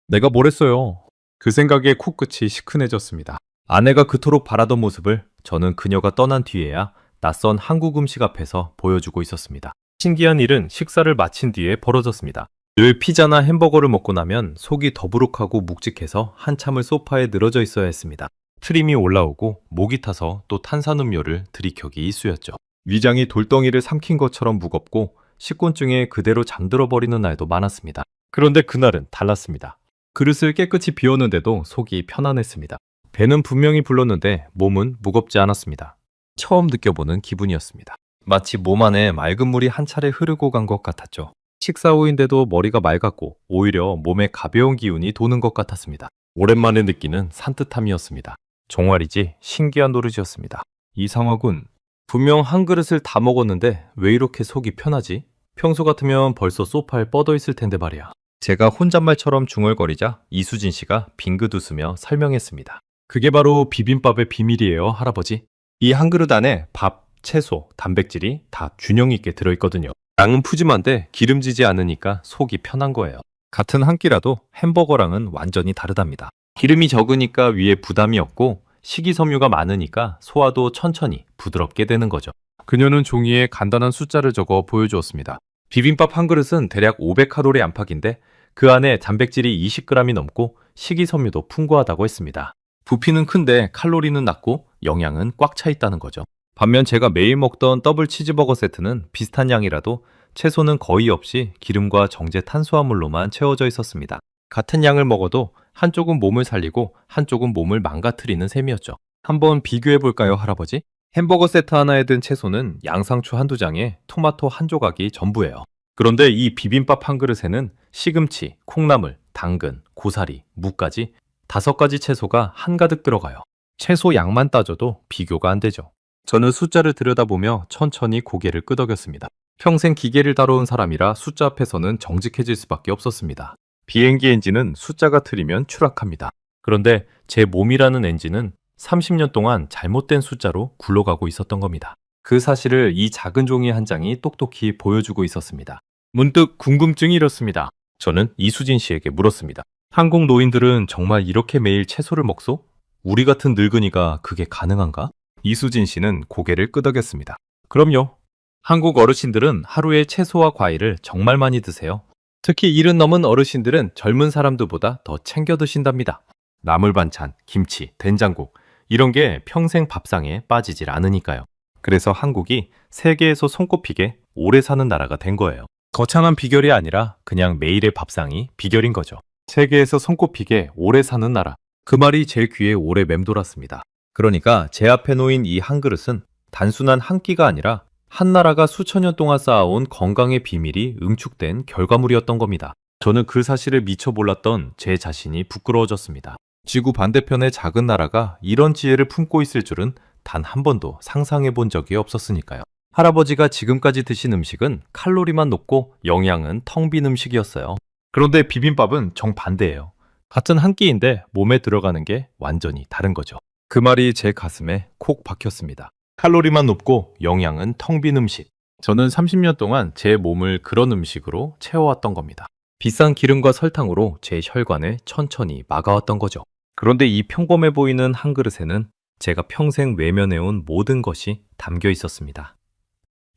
Speaker 1: 내가 뭘 했어요. 그 생각에 코끝이 시큰해졌습니다. 아내가 그토록 바라던 모습을 저는 그녀가 떠난 뒤에야 낯선 한국 음식 앞에서 보여주고 있었습니다. 신기한 일은 식사를 마친 뒤에 벌어졌습니다. 늘 피자나 햄버거를 먹고 나면 속이 더부룩하고 묵직해서 한참을 소파에 늘어져 있어야 했습니다. 트림이 올라오고 목이 타서 또 탄산음료를 들이켜기 일쑤였죠. 위장이 돌덩이를 삼킨 것처럼 무겁고 식곤증에 그대로 잠들어 버리는 날도 많았습니다. 그런데 그날은 달랐습니다. 그릇을 깨끗이 비웠는데도 속이 편안했습니다. 배는 분명히 불렀는데 몸은 무겁지 않았습니다. 처음 느껴보는 기분이었습니다. 마치 몸 안에 맑은 물이 한 차례 흐르고 간 것 같았죠. 식사 후인데도 머리가 맑았고 오히려 몸에 가벼운 기운이 도는 것 같았습니다. 오랜만에 느끼는 산뜻함이었습니다. 종아리지 신기한 노릇이었습니다. 이상하군. 분명 한 그릇을 다 먹었는데 왜 이렇게 속이 편하지? 평소 같으면 벌써 소파에 뻗어 있을 텐데 말이야. 제가 혼잣말처럼 중얼거리자 이수진 씨가 빙긋 웃으며 설명했습니다. 그게 바로 비빔밥의 비밀이에요, 할아버지. 이 한 그릇 안에 밥, 채소, 단백질이 다 균형 있게 들어있거든요. 양은 푸짐한데 기름지지 않으니까 속이 편한 거예요. 같은 한 끼라도 햄버거랑은 완전히 다르답니다. 기름이 적으니까 위에 부담이 없고 식이섬유가 많으니까 소화도 천천히 부드럽게 되는 거죠. 그녀는 종이에 간단한 숫자를 적어 보여주었습니다. 비빔밥 한 그릇은 대략 500칼로리 안팎인데 그 안에 단백질이 20g이 넘고 식이섬유도 풍부하다고 했습니다. 부피는 큰데 칼로리는 낮고 영양은 꽉 차 있다는 거죠. 반면 제가 매일 먹던 더블 치즈버거 세트는 비슷한 양이라도 채소는 거의 없이 기름과 정제 탄수화물로만 채워져 있었습니다. 같은 양을 먹어도 한쪽은 몸을 살리고 한쪽은 몸을 망가뜨리는 셈이었죠. 한번 비교해 볼까요, 할아버지? 햄버거 세트 하나에 든 채소는 양상추 한두 장에 토마토 한 조각이 전부예요. 그런데 이 비빔밥 한 그릇에는 시금치, 콩나물, 당근, 고사리, 무까지 5가지 채소가 한가득 들어가요. 채소 양만 따져도 비교가 안 되죠. 저는 숫자를 들여다보며 천천히 고개를 끄덕였습니다. 평생 기계를 다뤄온 사람이라 숫자 앞에서는 정직해질 수밖에 없었습니다. 비행기 엔진은 숫자가 틀리면 추락합니다. 그런데 제 몸이라는 엔진은 30년 동안 잘못된 숫자로 굴러가고 있었던 겁니다. 그 사실을 이 작은 종이 한 장이 똑똑히 보여주고 있었습니다. 문득 궁금증이 일었습니다. 저는 이수진 씨에게 물었습니다. 한국 노인들은 정말 이렇게 매일 채소를 먹소? 우리 같은 늙은이가 그게 가능한가? 이수진 씨는 고개를 끄덕였습니다. 그럼요. 한국 어르신들은 하루에 채소와 과일을 정말 많이 드세요. 특히 70 넘은 어르신들은 젊은 사람들보다 더 챙겨 드신답니다. 나물 반찬, 김치, 된장국 이런 게 평생 밥상에 빠지질 않으니까요. 그래서 한국이 세계에서 손꼽히게 오래 사는 나라가 된 거예요. 거창한 비결이 아니라 그냥 매일의 밥상이 비결인 거죠. 세계에서 손꼽히게 오래 사는 나라. 그 말이 제 귀에 오래 맴돌았습니다. 그러니까 제 앞에 놓인 이 한 그릇은 단순한 한 끼가 아니라 한 나라가 수천 년 동안 쌓아온 건강의 비밀이 응축된 결과물이었던 겁니다. 저는 그 사실을 미처 몰랐던 제 자신이 부끄러워졌습니다. 지구 반대편의 작은 나라가 이런 지혜를 품고 있을 줄은 단 한 번도 상상해 본 적이 없었으니까요. 할아버지가 지금까지 드신 음식은 칼로리만 높고 영양은 텅 빈 음식이었어요. 그런데 비빔밥은 정반대예요. 같은 한 끼인데 몸에 들어가는 게 완전히 다른 거죠. 그 말이 제 가슴에 콕 박혔습니다. 칼로리만 높고 영양은 텅 빈 음식. 저는 30년 동안 제 몸을 그런 음식으로 채워왔던 겁니다. 비싼 기름과 설탕으로 제 혈관을 천천히 막아왔던 거죠. 그런데 이 평범해 보이는 한 그릇에는 제가 평생 외면해온 모든 것이 담겨 있었습니다.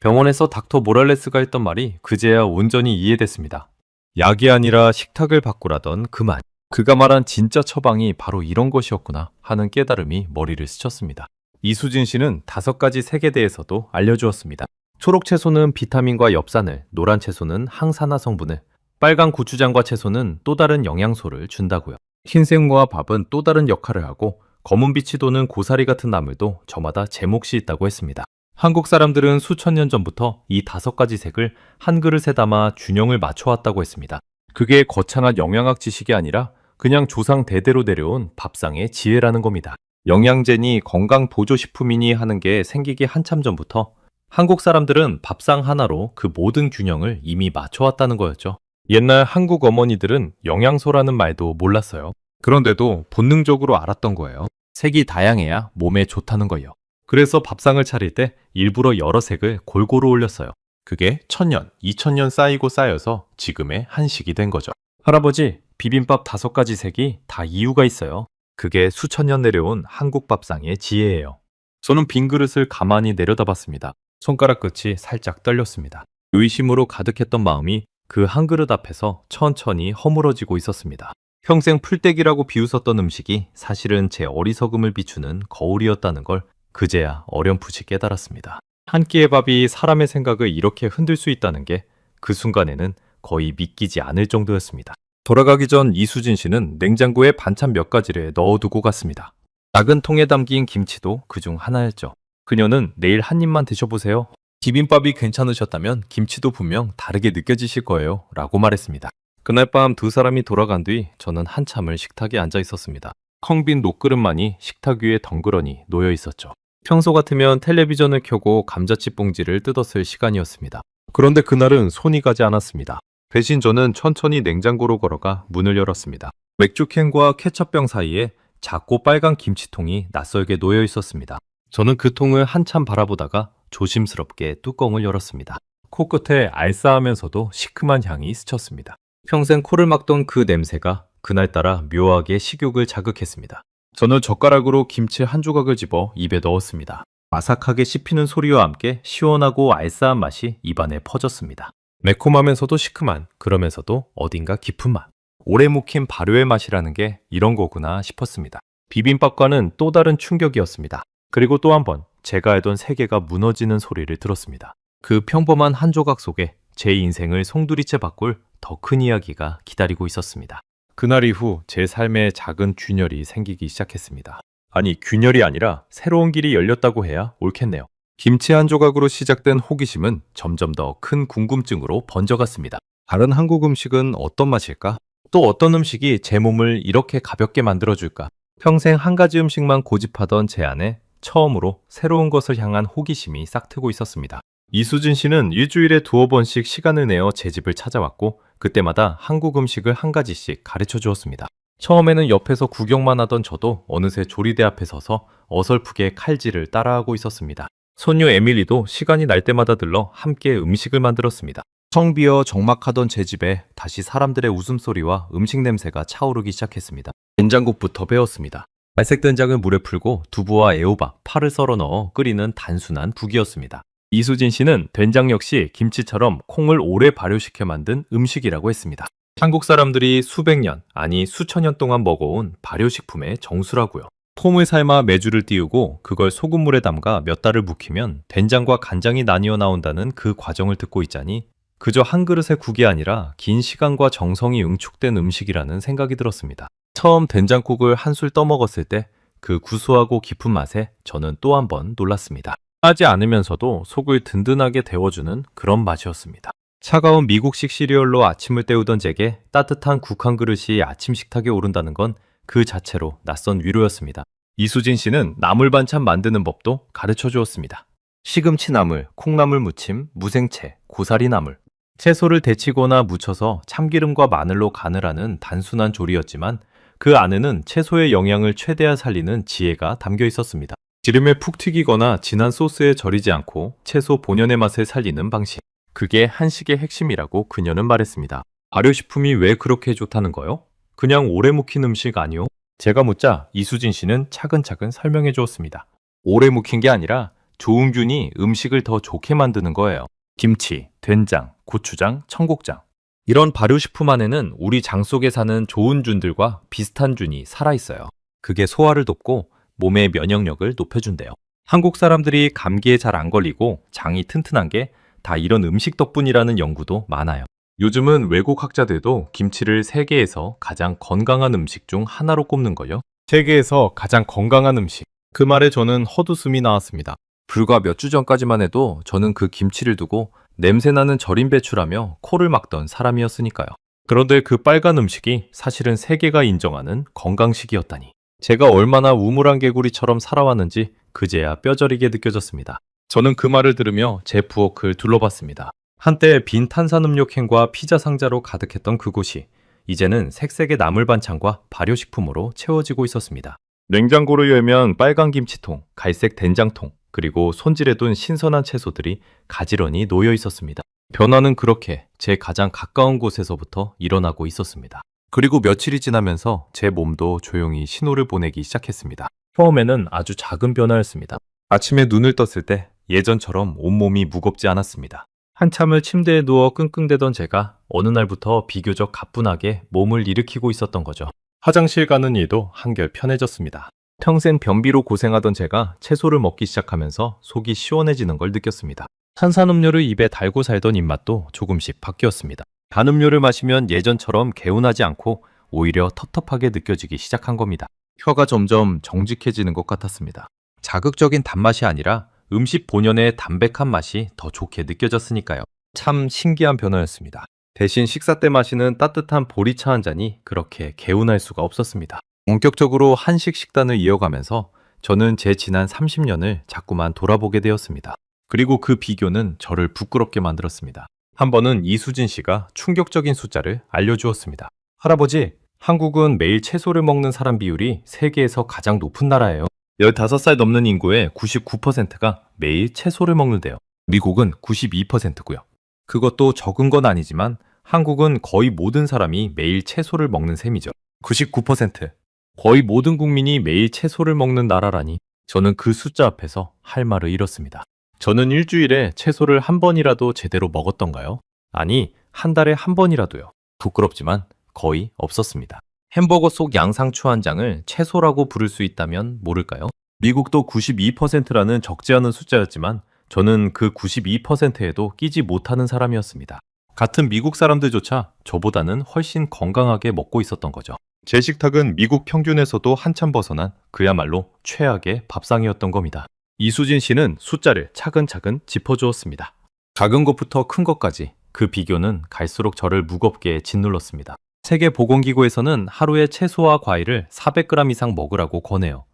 Speaker 1: 병원에서 닥터 모랄레스가 했던 말이 그제야 온전히 이해됐습니다. 약이 아니라 식탁을 바꾸라던 그 말. 그가 말한 진짜 처방이 바로 이런 것이었구나 하는 깨달음이 머리를 스쳤습니다. 이수진 씨는 5가지 색에 대해서도 알려주었습니다. 초록 채소는 비타민과 엽산을, 노란 채소는 항산화 성분을, 빨간 고추장과 채소는 또 다른 영양소를 준다고요. 흰색무와 밥은 또 다른 역할을 하고 검은빛이 도는 고사리 같은 나물도 저마다 제 몫이 있다고 했습니다. 한국 사람들은 수천 년 전부터 이 5가지 색을 한 그릇에 담아 균형을 맞춰왔다고 했습니다. 그게 거창한 영양학 지식이 아니라 그냥 조상 대대로 내려온 밥상의 지혜라는 겁니다. 영양제니 건강 보조식품이니 하는 게 생기기 한참 전부터 한국 사람들은 밥상 하나로 그 모든 균형을 이미 맞춰왔다는 거였죠. 옛날 한국 어머니들은 영양소라는 말도 몰랐어요. 그런데도 본능적으로 알았던 거예요. 색이 다양해야 몸에 좋다는 거예요. 그래서 밥상을 차릴 때 일부러 여러 색을 골고루 올렸어요. 그게 1000년, 2000년 쌓이고 쌓여서 지금의 한식이 된 거죠. 할아버지, 비빔밥 5가지 색이 다 이유가 있어요. 그게 수천 년 내려온 한국 밥상의 지혜예요. 저는 빈 그릇을 가만히 내려다봤습니다. 손가락 끝이 살짝 떨렸습니다. 의심으로 가득했던 마음이 그 한 그릇 앞에서 천천히 허물어지고 있었습니다. 평생 풀떼기라고 비웃었던 음식이 사실은 제 어리석음을 비추는 거울이었다는 걸 그제야 어렴풋이 깨달았습니다. 한 끼의 밥이 사람의 생각을 이렇게 흔들 수 있다는 게 그 순간에는 거의 믿기지 않을 정도였습니다. 돌아가기 전 이수진 씨는 냉장고에 반찬 몇 가지를 넣어두고 갔습니다. 작은 통에 담긴 김치도 그중 하나였죠. 그녀는 내일 한 입만 드셔보세요. 비빔밥이 괜찮으셨다면 김치도 분명 다르게 느껴지실 거예요. 라고 말했습니다. 그날 밤 두 사람이 돌아간 뒤 저는 한참을 식탁에 앉아 있었습니다. 텅 빈 녹그릇만이 식탁 위에 덩그러니 놓여 있었죠. 평소 같으면 텔레비전을 켜고 감자칩 봉지를 뜯었을 시간이었습니다. 그런데 그날은 손이 가지 않았습니다. 대신 저는 천천히 냉장고로 걸어가 문을 열었습니다. 맥주캔과 케첩병 사이에 작고 빨간 김치통이 낯설게 놓여 있었습니다. 저는 그 통을 한참 바라보다가 조심스럽게 뚜껑을 열었습니다. 코끝에 알싸하면서도 시큼한 향이 스쳤습니다. 평생 코를 막던 그 냄새가 그날따라 묘하게 식욕을 자극했습니다. 저는 젓가락으로 김치 한 조각을 집어 입에 넣었습니다. 아삭하게 씹히는 소리와 함께 시원하고 알싸한 맛이 입안에 퍼졌습니다. 매콤하면서도 시큼한, 그러면서도 어딘가 깊은 맛. 오래 묵힌 발효의 맛이라는 게 이런 거구나 싶었습니다. 비빔밥과는 또 다른 충격이었습니다. 그리고 또 한 번 제가 알던 세계가 무너지는 소리를 들었습니다. 그 평범한 한 조각 속에 제 인생을 송두리째 바꿀 더 큰 이야기가 기다리고 있었습니다. 그날 이후 제 삶에 작은 균열이 생기기 시작했습니다. 아니, 균열이 아니라 새로운 길이 열렸다고 해야 옳겠네요. 김치 한 조각으로 시작된 호기심은 점점 더 큰 궁금증으로 번져갔습니다. 다른 한국 음식은 어떤 맛일까? 또 어떤 음식이 제 몸을 이렇게 가볍게 만들어줄까? 평생 한 가지 음식만 고집하던 제 안에 처음으로 새로운 것을 향한 호기심이 싹트고 있었습니다. 이수진 씨는 일주일에 2-3번씩 시간을 내어 제 집을 찾아왔고 그때마다 한국 음식을 한 가지씩 가르쳐 주었습니다. 처음에는 옆에서 구경만 하던 저도 어느새 조리대 앞에 서서 어설프게 칼질을 따라하고 있었습니다. 손녀 에밀리도 시간이 날 때마다 들러 함께 음식을 만들었습니다. 텅 비어 적막하던 제 집에 다시 사람들의 웃음소리와 음식 냄새가 차오르기 시작했습니다. 된장국부터 배웠습니다. 갈색 된장을 물에 풀고 두부와 애호박, 파를 썰어 넣어 끓이는 단순한 국이었습니다. 이수진 씨는 된장 역시 김치처럼 콩을 오래 발효시켜 만든 음식이라고 했습니다. 한국 사람들이 수백 년, 아니 수천 년 동안 먹어온 발효식품의 정수라고요. 콩을 삶아 메주를 띄우고 그걸 소금물에 담가 몇 달을 묵히면 된장과 간장이 나뉘어 나온다는 그 과정을 듣고 있자니 그저 한 그릇의 국이 아니라 긴 시간과 정성이 응축된 음식이라는 생각이 들었습니다. 처음 된장국을 한술 떠먹었을 때 그 구수하고 깊은 맛에 저는 또 한 번 놀랐습니다. 하지 않으면서도 속을 든든하게 데워주는 그런 맛이었습니다. 차가운 미국식 시리얼로 아침을 때우던 제게 따뜻한 국 한 그릇이 아침 식탁에 오른다는 건 그 자체로 낯선 위로였습니다. 이수진 씨는 나물 반찬 만드는 법도 가르쳐 주었습니다. 시금치 나물, 콩나물 무침, 무생채, 고사리 나물. 채소를 데치거나 무쳐서 참기름과 마늘로 간을 하는 단순한 조리였지만 그 안에는 채소의 영양을 최대한 살리는 지혜가 담겨 있었습니다. 기름에 푹 튀기거나 진한 소스에 절이지 않고 채소 본연의 맛을 살리는 방식. 그게 한식의 핵심이라고 그녀는 말했습니다. 발효식품이 왜 그렇게 좋다는 거요? 그냥 오래 묵힌 음식 아니요? 제가 묻자 이수진 씨는 차근차근 설명해 주었습니다. 오래 묵힌 게 아니라 좋은 균이 음식을 더 좋게 만드는 거예요. 김치, 된장, 고추장, 청국장. 이런 발효식품 안에는 우리 장 속에 사는 좋은 균들과 비슷한 균이 살아있어요. 그게 소화를 돕고 몸의 면역력을 높여준대요. 한국 사람들이 감기에 잘 안 걸리고 장이 튼튼한 게 다 이런 음식 덕분이라는 연구도 많아요. 요즘은 외국 학자들도 김치를 세계에서 가장 건강한 음식 중 하나로 꼽는 거요. 세계에서 가장 건강한 음식. 그 말에 저는 헛웃음이 나왔습니다. 불과 몇 주 전까지만 해도 저는 그 김치를 두고 냄새나는 절인 배추라며 코를 막던 사람이었으니까요. 그런데 그 빨간 음식이 사실은 세계가 인정하는 건강식이었다니. 제가 얼마나 우물안 개구리처럼 살아왔는지 그제야 뼈저리게 느껴졌습니다. 저는 그 말을 들으며 제 부엌을 둘러봤습니다. 한때 빈 탄산음료 캔과 피자 상자로 가득했던 그곳이 이제는 색색의 나물 반찬과 발효식품으로 채워지고 있었습니다. 냉장고를 열면 빨간 김치통, 갈색 된장통, 그리고 손질해 둔 신선한 채소들이 가지런히 놓여 있었습니다. 변화는 그렇게 제 가장 가까운 곳에서부터 일어나고 있었습니다. 그리고 며칠이 지나면서 제 몸도 조용히 신호를 보내기 시작했습니다. 처음에는 아주 작은 변화였습니다. 아침에 눈을 떴을 때 예전처럼 온몸이 무겁지 않았습니다. 한참을 침대에 누워 끙끙대던 제가 어느 날부터 비교적 가뿐하게 몸을 일으키고 있었던 거죠. 화장실 가는 일도 한결 편해졌습니다. 평생 변비로 고생하던 제가 채소를 먹기 시작하면서 속이 시원해지는 걸 느꼈습니다. 탄산음료를 입에 달고 살던 입맛도 조금씩 바뀌었습니다. 단 음료를 마시면 예전처럼 개운하지 않고 오히려 텁텁하게 느껴지기 시작한 겁니다. 혀가 점점 정직해지는 것 같았습니다. 자극적인 단맛이 아니라 음식 본연의 담백한 맛이 더 좋게 느껴졌으니까요. 참 신기한 변화였습니다. 대신 식사 때 마시는 따뜻한 보리차 한 잔이 그렇게 개운할 수가 없었습니다. 본격적으로 한식 식단을 이어가면서 저는 제 지난 30년을 자꾸만 돌아보게 되었습니다. 그리고 그 비교는 저를 부끄럽게 만들었습니다. 한 번은 이수진 씨가 충격적인 숫자를 알려주었습니다. 할아버지, 한국은 매일 채소를 먹는 사람 비율이 세계에서 가장 높은 나라예요. 15살 넘는 인구의 99%가 매일 채소를 먹는데요. 미국은 92%고요. 그것도 적은 건 아니지만 한국은 거의 모든 사람이 매일 채소를 먹는 셈이죠. 99%. 거의 모든 국민이 매일 채소를 먹는 나라라니 저는 그 숫자 앞에서 할 말을 잃었습니다. 저는 일주일에 채소를 한 번이라도 제대로 먹었던가요? 아니, 한 달에 한 번이라도요. 부끄럽지만 거의 없었습니다. 햄버거 속 양상추 한 장을 채소라고 부를 수 있다면 모를까요? 미국도 92%라는 적지 않은 숫자였지만 저는 그 92%에도 끼지 못하는 사람이었습니다. 같은 미국 사람들조차 저보다는 훨씬 건강하게 먹고 있었던 거죠. 제 식탁은 미국 평균에서도 한참 벗어난 그야말로 최악의 밥상이었던 겁니다. 이수진 씨는 숫자를 차근차근 짚어주었습니다. 작은 것부터 큰 것까지 그 비교는 갈수록 저를 무겁게 짓눌렀습니다. 세계보건기구에서는 하루에 채소와 과일을 400g 이상 먹으라고 권해요.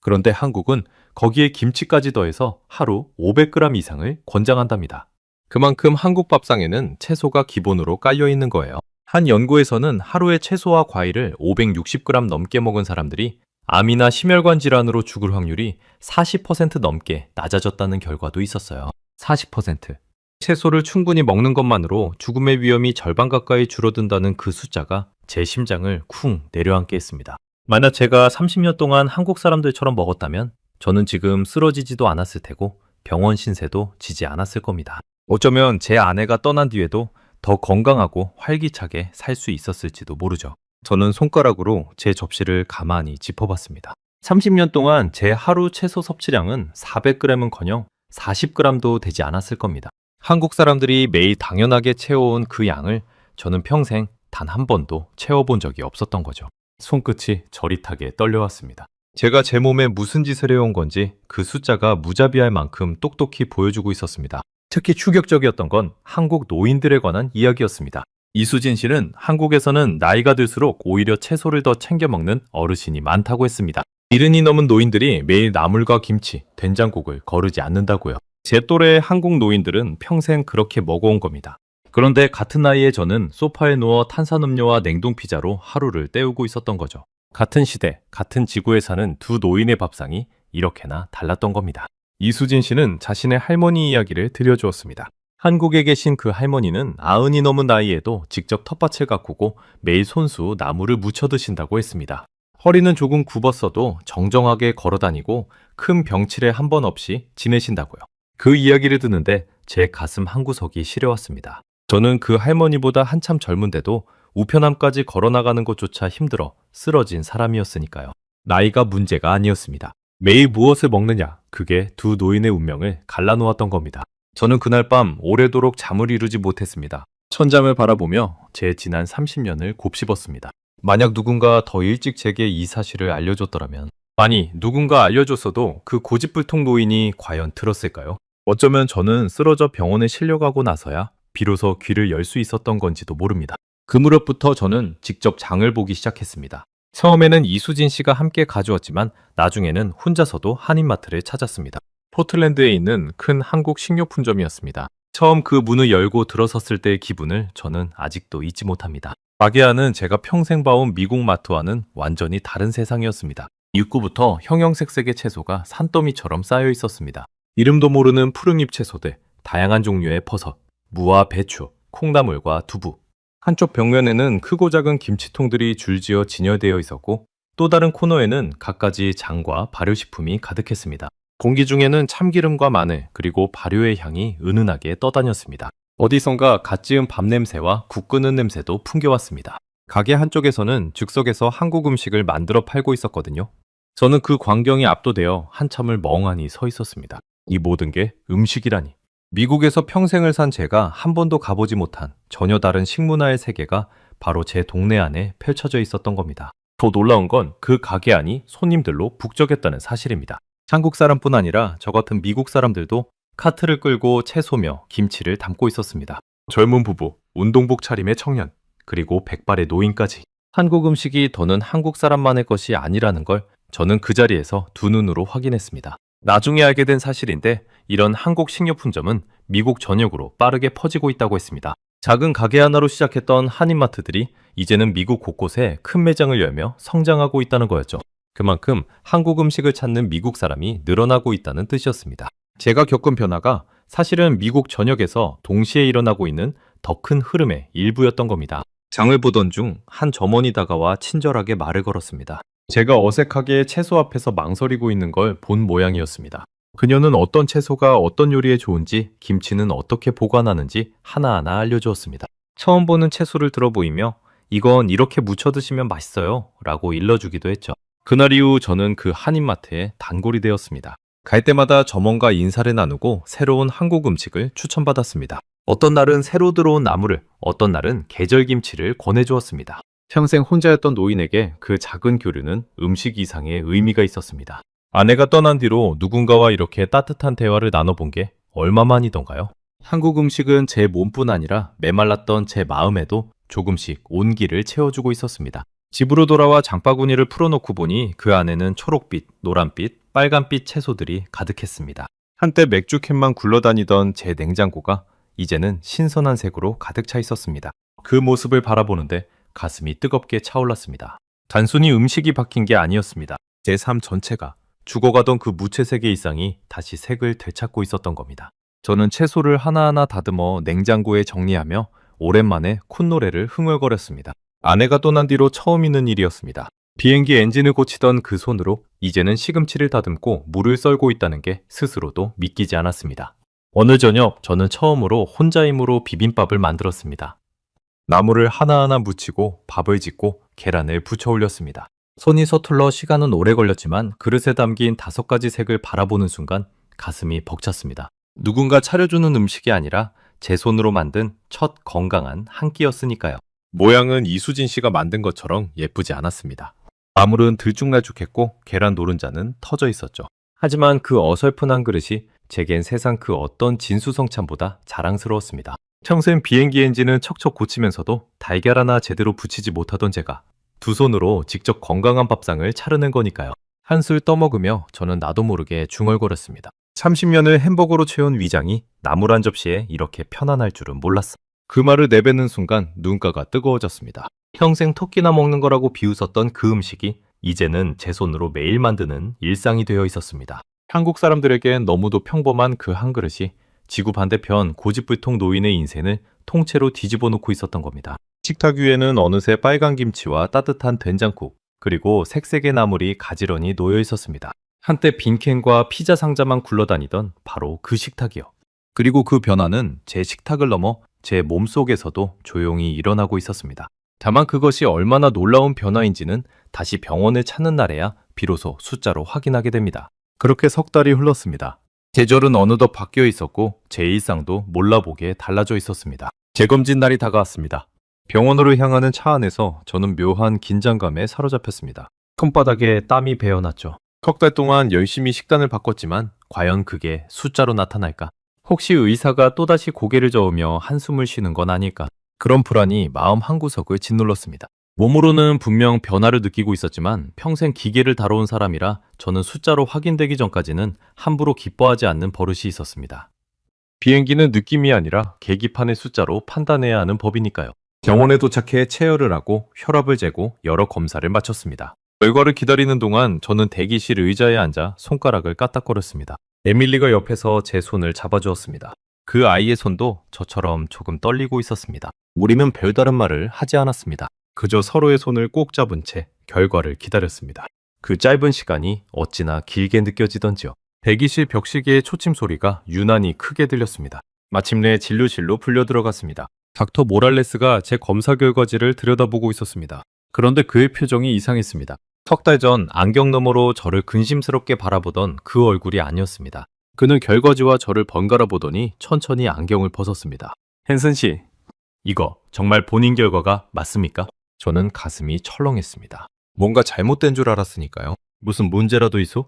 Speaker 1: 그런데 한국은 거기에 김치까지 더해서 하루 500g 이상을 권장한답니다. 그만큼 한국 밥상에는 채소가 기본으로 깔려 있는 거예요. 한 연구에서는 하루에 채소와 과일을 560g 넘게 먹은 사람들이 암이나 심혈관 질환으로 죽을 확률이 40% 넘게 낮아졌다는 결과도 있었어요. 40%. 채소를 충분히 먹는 것만으로 죽음의 위험이 절반 가까이 줄어든다는 그 숫자가 제 심장을 쿵 내려앉게 했습니다. 만약 제가 30년 동안 한국 사람들처럼 먹었다면 저는 지금 쓰러지지도 않았을 테고 병원 신세도 지지 않았을 겁니다. 어쩌면 제 아내가 떠난 뒤에도 더 건강하고 활기차게 살 수 있었을지도 모르죠. 저는 손가락으로 제 접시를 가만히 짚어봤습니다. 30년 동안 제 하루 채소 섭취량은 400g은커녕 40g도 되지 않았을 겁니다. 한국 사람들이 매일 당연하게 채워온 그 양을 저는 평생 단 한 번도 채워본 적이 없었던 거죠. 손끝이 저릿하게 떨려왔습니다. 제가 제 몸에 무슨 짓을 해온 건지 그 숫자가 무자비할 만큼 똑똑히 보여주고 있었습니다. 특히 충격적이었던 건 한국 노인들에 관한 이야기였습니다. 이수진 씨는 한국에서는 나이가 들수록 오히려 채소를 더 챙겨 먹는 어르신이 많다고 했습니다. 70이 넘은 노인들이 매일 나물과 김치, 된장국을 거르지 않는다고요. 제 또래의 한국 노인들은 평생 그렇게 먹어온 겁니다. 그런데 같은 나이에 저는 소파에 누워 탄산음료와 냉동피자로 하루를 때우고 있었던 거죠. 같은 시대, 같은 지구에 사는 두 노인의 밥상이 이렇게나 달랐던 겁니다. 이수진 씨는 자신의 할머니 이야기를 들려주었습니다. 한국에 계신 그 할머니는 90이 넘은 나이에도 직접 텃밭을 가꾸고 매일 손수 나무를 무쳐 드신다고 했습니다. 허리는 조금 굽었어도 정정하게 걸어다니고 큰 병치레 한 번 없이 지내신다고요. 그 이야기를 듣는데 제 가슴 한구석이 시려왔습니다. 저는 그 할머니보다 한참 젊은데도 우편함까지 걸어나가는 것조차 힘들어 쓰러진 사람이었으니까요. 나이가 문제가 아니었습니다. 매일 무엇을 먹느냐, 그게 두 노인의 운명을 갈라놓았던 겁니다. 저는 그날 밤 오래도록 잠을 이루지 못했습니다. 천장을 바라보며 제 지난 30년을 곱씹었습니다. 만약 누군가 더 일찍 제게 이 사실을 알려줬더라면, 아니, 누군가 알려줬어도 그 고집불통 노인이 과연 들었을까요? 어쩌면 저는 쓰러져 병원에 실려가고 나서야 비로소 귀를 열 수 있었던 건지도 모릅니다. 그 무렵부터 저는 직접 장을 보기 시작했습니다. 처음에는 이수진 씨가 함께 가주었지만 나중에는 혼자서도 한인마트를 찾았습니다. 포틀랜드에 있는 큰 한국 식료품점이었습니다. 처음 그 문을 열고 들어섰을 때의 기분을 저는 아직도 잊지 못합니다. 가게 안은 제가 평생 봐온 미국 마트와는 완전히 다른 세상이었습니다. 입구부터 형형색색의 채소가 산더미처럼 쌓여 있었습니다. 이름도 모르는 푸른잎 채소들, 다양한 종류의 버섯, 무와 배추, 콩나물과 두부. 한쪽 벽면에는 크고 작은 김치통들이 줄지어 진열되어 있었고 또 다른 코너에는 갖가지 장과 발효식품이 가득했습니다. 공기 중에는 참기름과 마늘 그리고 발효의 향이 은은하게 떠다녔습니다. 어디선가 갓 지은 밥 냄새와 국 끓는 냄새도 풍겨왔습니다. 가게 한쪽에서는 즉석에서 한국 음식을 만들어 팔고 있었거든요. 저는 그 광경에 압도되어 한참을 멍하니 서 있었습니다. 이 모든 게 음식이라니. 미국에서 평생을 산 제가 한 번도 가보지 못한 전혀 다른 식문화의 세계가 바로 제 동네 안에 펼쳐져 있었던 겁니다. 더 놀라운 건 그 가게 안이 손님들로 북적였다는 사실입니다. 한국 사람뿐 아니라 저 같은 미국 사람들도 카트를 끌고 채소며 김치를 담고 있었습니다. 젊은 부부, 운동복 차림의 청년, 그리고 백발의 노인까지. 한국 음식이 더는 한국 사람만의 것이 아니라는 걸 저는 그 자리에서 두 눈으로 확인했습니다. 나중에 알게 된 사실인데 이런 한국 식료품점은 미국 전역으로 빠르게 퍼지고 있다고 했습니다. 작은 가게 하나로 시작했던 한인마트들이 이제는 미국 곳곳에 큰 매장을 열며 성장하고 있다는 거였죠. 그만큼 한국 음식을 찾는 미국 사람이 늘어나고 있다는 뜻이었습니다. 제가 겪은 변화가 사실은 미국 전역에서 동시에 일어나고 있는 더 큰 흐름의 일부였던 겁니다. 장을 보던 중 한 점원이 다가와 친절하게 말을 걸었습니다. 제가 어색하게 채소 앞에서 망설이고 있는 걸 본 모양이었습니다. 그녀는 어떤 채소가 어떤 요리에 좋은지, 김치는 어떻게 보관하는지 하나하나 알려주었습니다. 처음 보는 채소를 들어 보이며 이건 이렇게 무쳐 드시면 맛있어요 라고 일러주기도 했죠. 그날 이후 저는 그 한인마트에 단골이 되었습니다. 갈 때마다 점원과 인사를 나누고 새로운 한국 음식을 추천받았습니다. 어떤 날은 새로 들어온 나물을, 어떤 날은 계절김치를 권해주었습니다. 평생 혼자였던 노인에게 그 작은 교류는 음식 이상의 의미가 있었습니다. 아내가 떠난 뒤로 누군가와 이렇게 따뜻한 대화를 나눠본 게 얼마만이던가요? 한국 음식은 제 몸뿐 아니라 메말랐던 제 마음에도 조금씩 온기를 채워주고 있었습니다. 집으로 돌아와 장바구니를 풀어놓고 보니 그 안에는 초록빛, 노란빛, 빨간빛 채소들이 가득했습니다. 한때 맥주캔만 굴러다니던 제 냉장고가 이제는 신선한 색으로 가득 차 있었습니다. 그 모습을 바라보는데 가슴이 뜨겁게 차올랐습니다. 단순히 음식이 바뀐 게 아니었습니다. 제 삶 전체가 죽어가던 그 무채색의 일상이 다시 색을 되찾고 있었던 겁니다. 저는 채소를 하나하나 다듬어 냉장고에 정리하며 오랜만에 콧노래를 흥얼거렸습니다. 아내가 떠난 뒤로 처음 있는 일이었습니다. 비행기 엔진을 고치던 그 손으로 이제는 시금치를 다듬고 물을 썰고 있다는 게 스스로도 믿기지 않았습니다. 어느 저녁 저는 처음으로 혼자 힘으로 비빔밥을 만들었습니다. 나물을 하나하나 무치고 밥을 짓고 계란을 부쳐 올렸습니다. 손이 서툴러 시간은 오래 걸렸지만 그릇에 담긴 5가지 색을 바라보는 순간 가슴이 벅찼습니다. 누군가 차려주는 음식이 아니라 제 손으로 만든 첫 건강한 한 끼였으니까요. 모양은 이수진 씨가 만든 것처럼 예쁘지 않았습니다. 나물은 들쭉날쭉했고 계란 노른자는 터져 있었죠. 하지만 그 어설픈 한 그릇이 제겐 세상 그 어떤 진수성찬보다 자랑스러웠습니다. 평생 비행기 엔진은 척척 고치면서도 달걀 하나 제대로 붙이지 못하던 제가 두 손으로 직접 건강한 밥상을 차려낸 거니까요. 한술 떠먹으며 저는 나도 모르게 중얼거렸습니다. 30년을 햄버거로 채운 위장이 나물 한 접시에 이렇게 편안할 줄은 몰랐어. 그 말을 내뱉는 순간 눈가가 뜨거워졌습니다. 평생 토끼나 먹는 거라고 비웃었던 그 음식이 이제는 제 손으로 매일 만드는 일상이 되어 있었습니다. 한국 사람들에겐 너무도 평범한 그 한 그릇이 지구 반대편 고집불통 노인의 인생을 통째로 뒤집어 놓고 있었던 겁니다. 식탁 위에는 어느새 빨간 김치와 따뜻한 된장국, 그리고 색색의 나물이 가지런히 놓여 있었습니다. 한때 빈캔과 피자 상자만 굴러다니던 바로 그 식탁이요. 그리고 그 변화는 제 식탁을 넘어 제 몸속에서도 조용히 일어나고 있었습니다. 다만 그것이 얼마나 놀라운 변화인지는 다시 병원을 찾는 날에야 비로소 숫자로 확인하게 됩니다. 그렇게 석 달이 흘렀습니다. 계절은 어느덧 바뀌어 있었고 제 일상도 몰라보게 달라져 있었습니다. 재검진 날이 다가왔습니다. 병원으로 향하는 차 안에서 저는 묘한 긴장감에 사로잡혔습니다. 손바닥에 땀이 배어났죠. 석 달 동안 열심히 식단을 바꿨지만 과연 그게 숫자로 나타날까? 혹시 의사가 또다시 고개를 저으며 한숨을 쉬는 건 아닐까? 그런 불안이 마음 한구석을 짓눌렀습니다. 몸으로는 분명 변화를 느끼고 있었지만 평생 기계를 다뤄온 사람이라 저는 숫자로 확인되기 전까지는 함부로 기뻐하지 않는 버릇이 있었습니다. 비행기는 느낌이 아니라 계기판의 숫자로 판단해야 하는 법이니까요. 병원에 도착해 체열을 하고 혈압을 재고 여러 검사를 마쳤습니다. 결과를 기다리는 동안 저는 대기실 의자에 앉아 손가락을 까딱거렸습니다. 에밀리가 옆에서 제 손을 잡아주었습니다. 그 아이의 손도 저처럼 조금 떨리고 있었습니다. 우리는 별다른 말을 하지 않았습니다. 그저 서로의 손을 꼭 잡은 채 결과를 기다렸습니다. 그 짧은 시간이 어찌나 길게 느껴지던지요. 대기실 벽시계의 초침 소리가 유난히 크게 들렸습니다. 마침내 진료실로 불려 들어갔습니다. 닥터 모랄레스가 제 검사 결과지를 들여다보고 있었습니다. 그런데 그의 표정이 이상했습니다. 석 달 전 안경 너머로 저를 근심스럽게 바라보던 그 얼굴이 아니었습니다. 그는 결과지와 저를 번갈아 보더니 천천히 안경을 벗었습니다. 헨슨 씨, 이거 정말 본인 결과가 맞습니까? 저는 가슴이 철렁했습니다. 뭔가 잘못된 줄 알았으니까요. 무슨 문제라도 있어?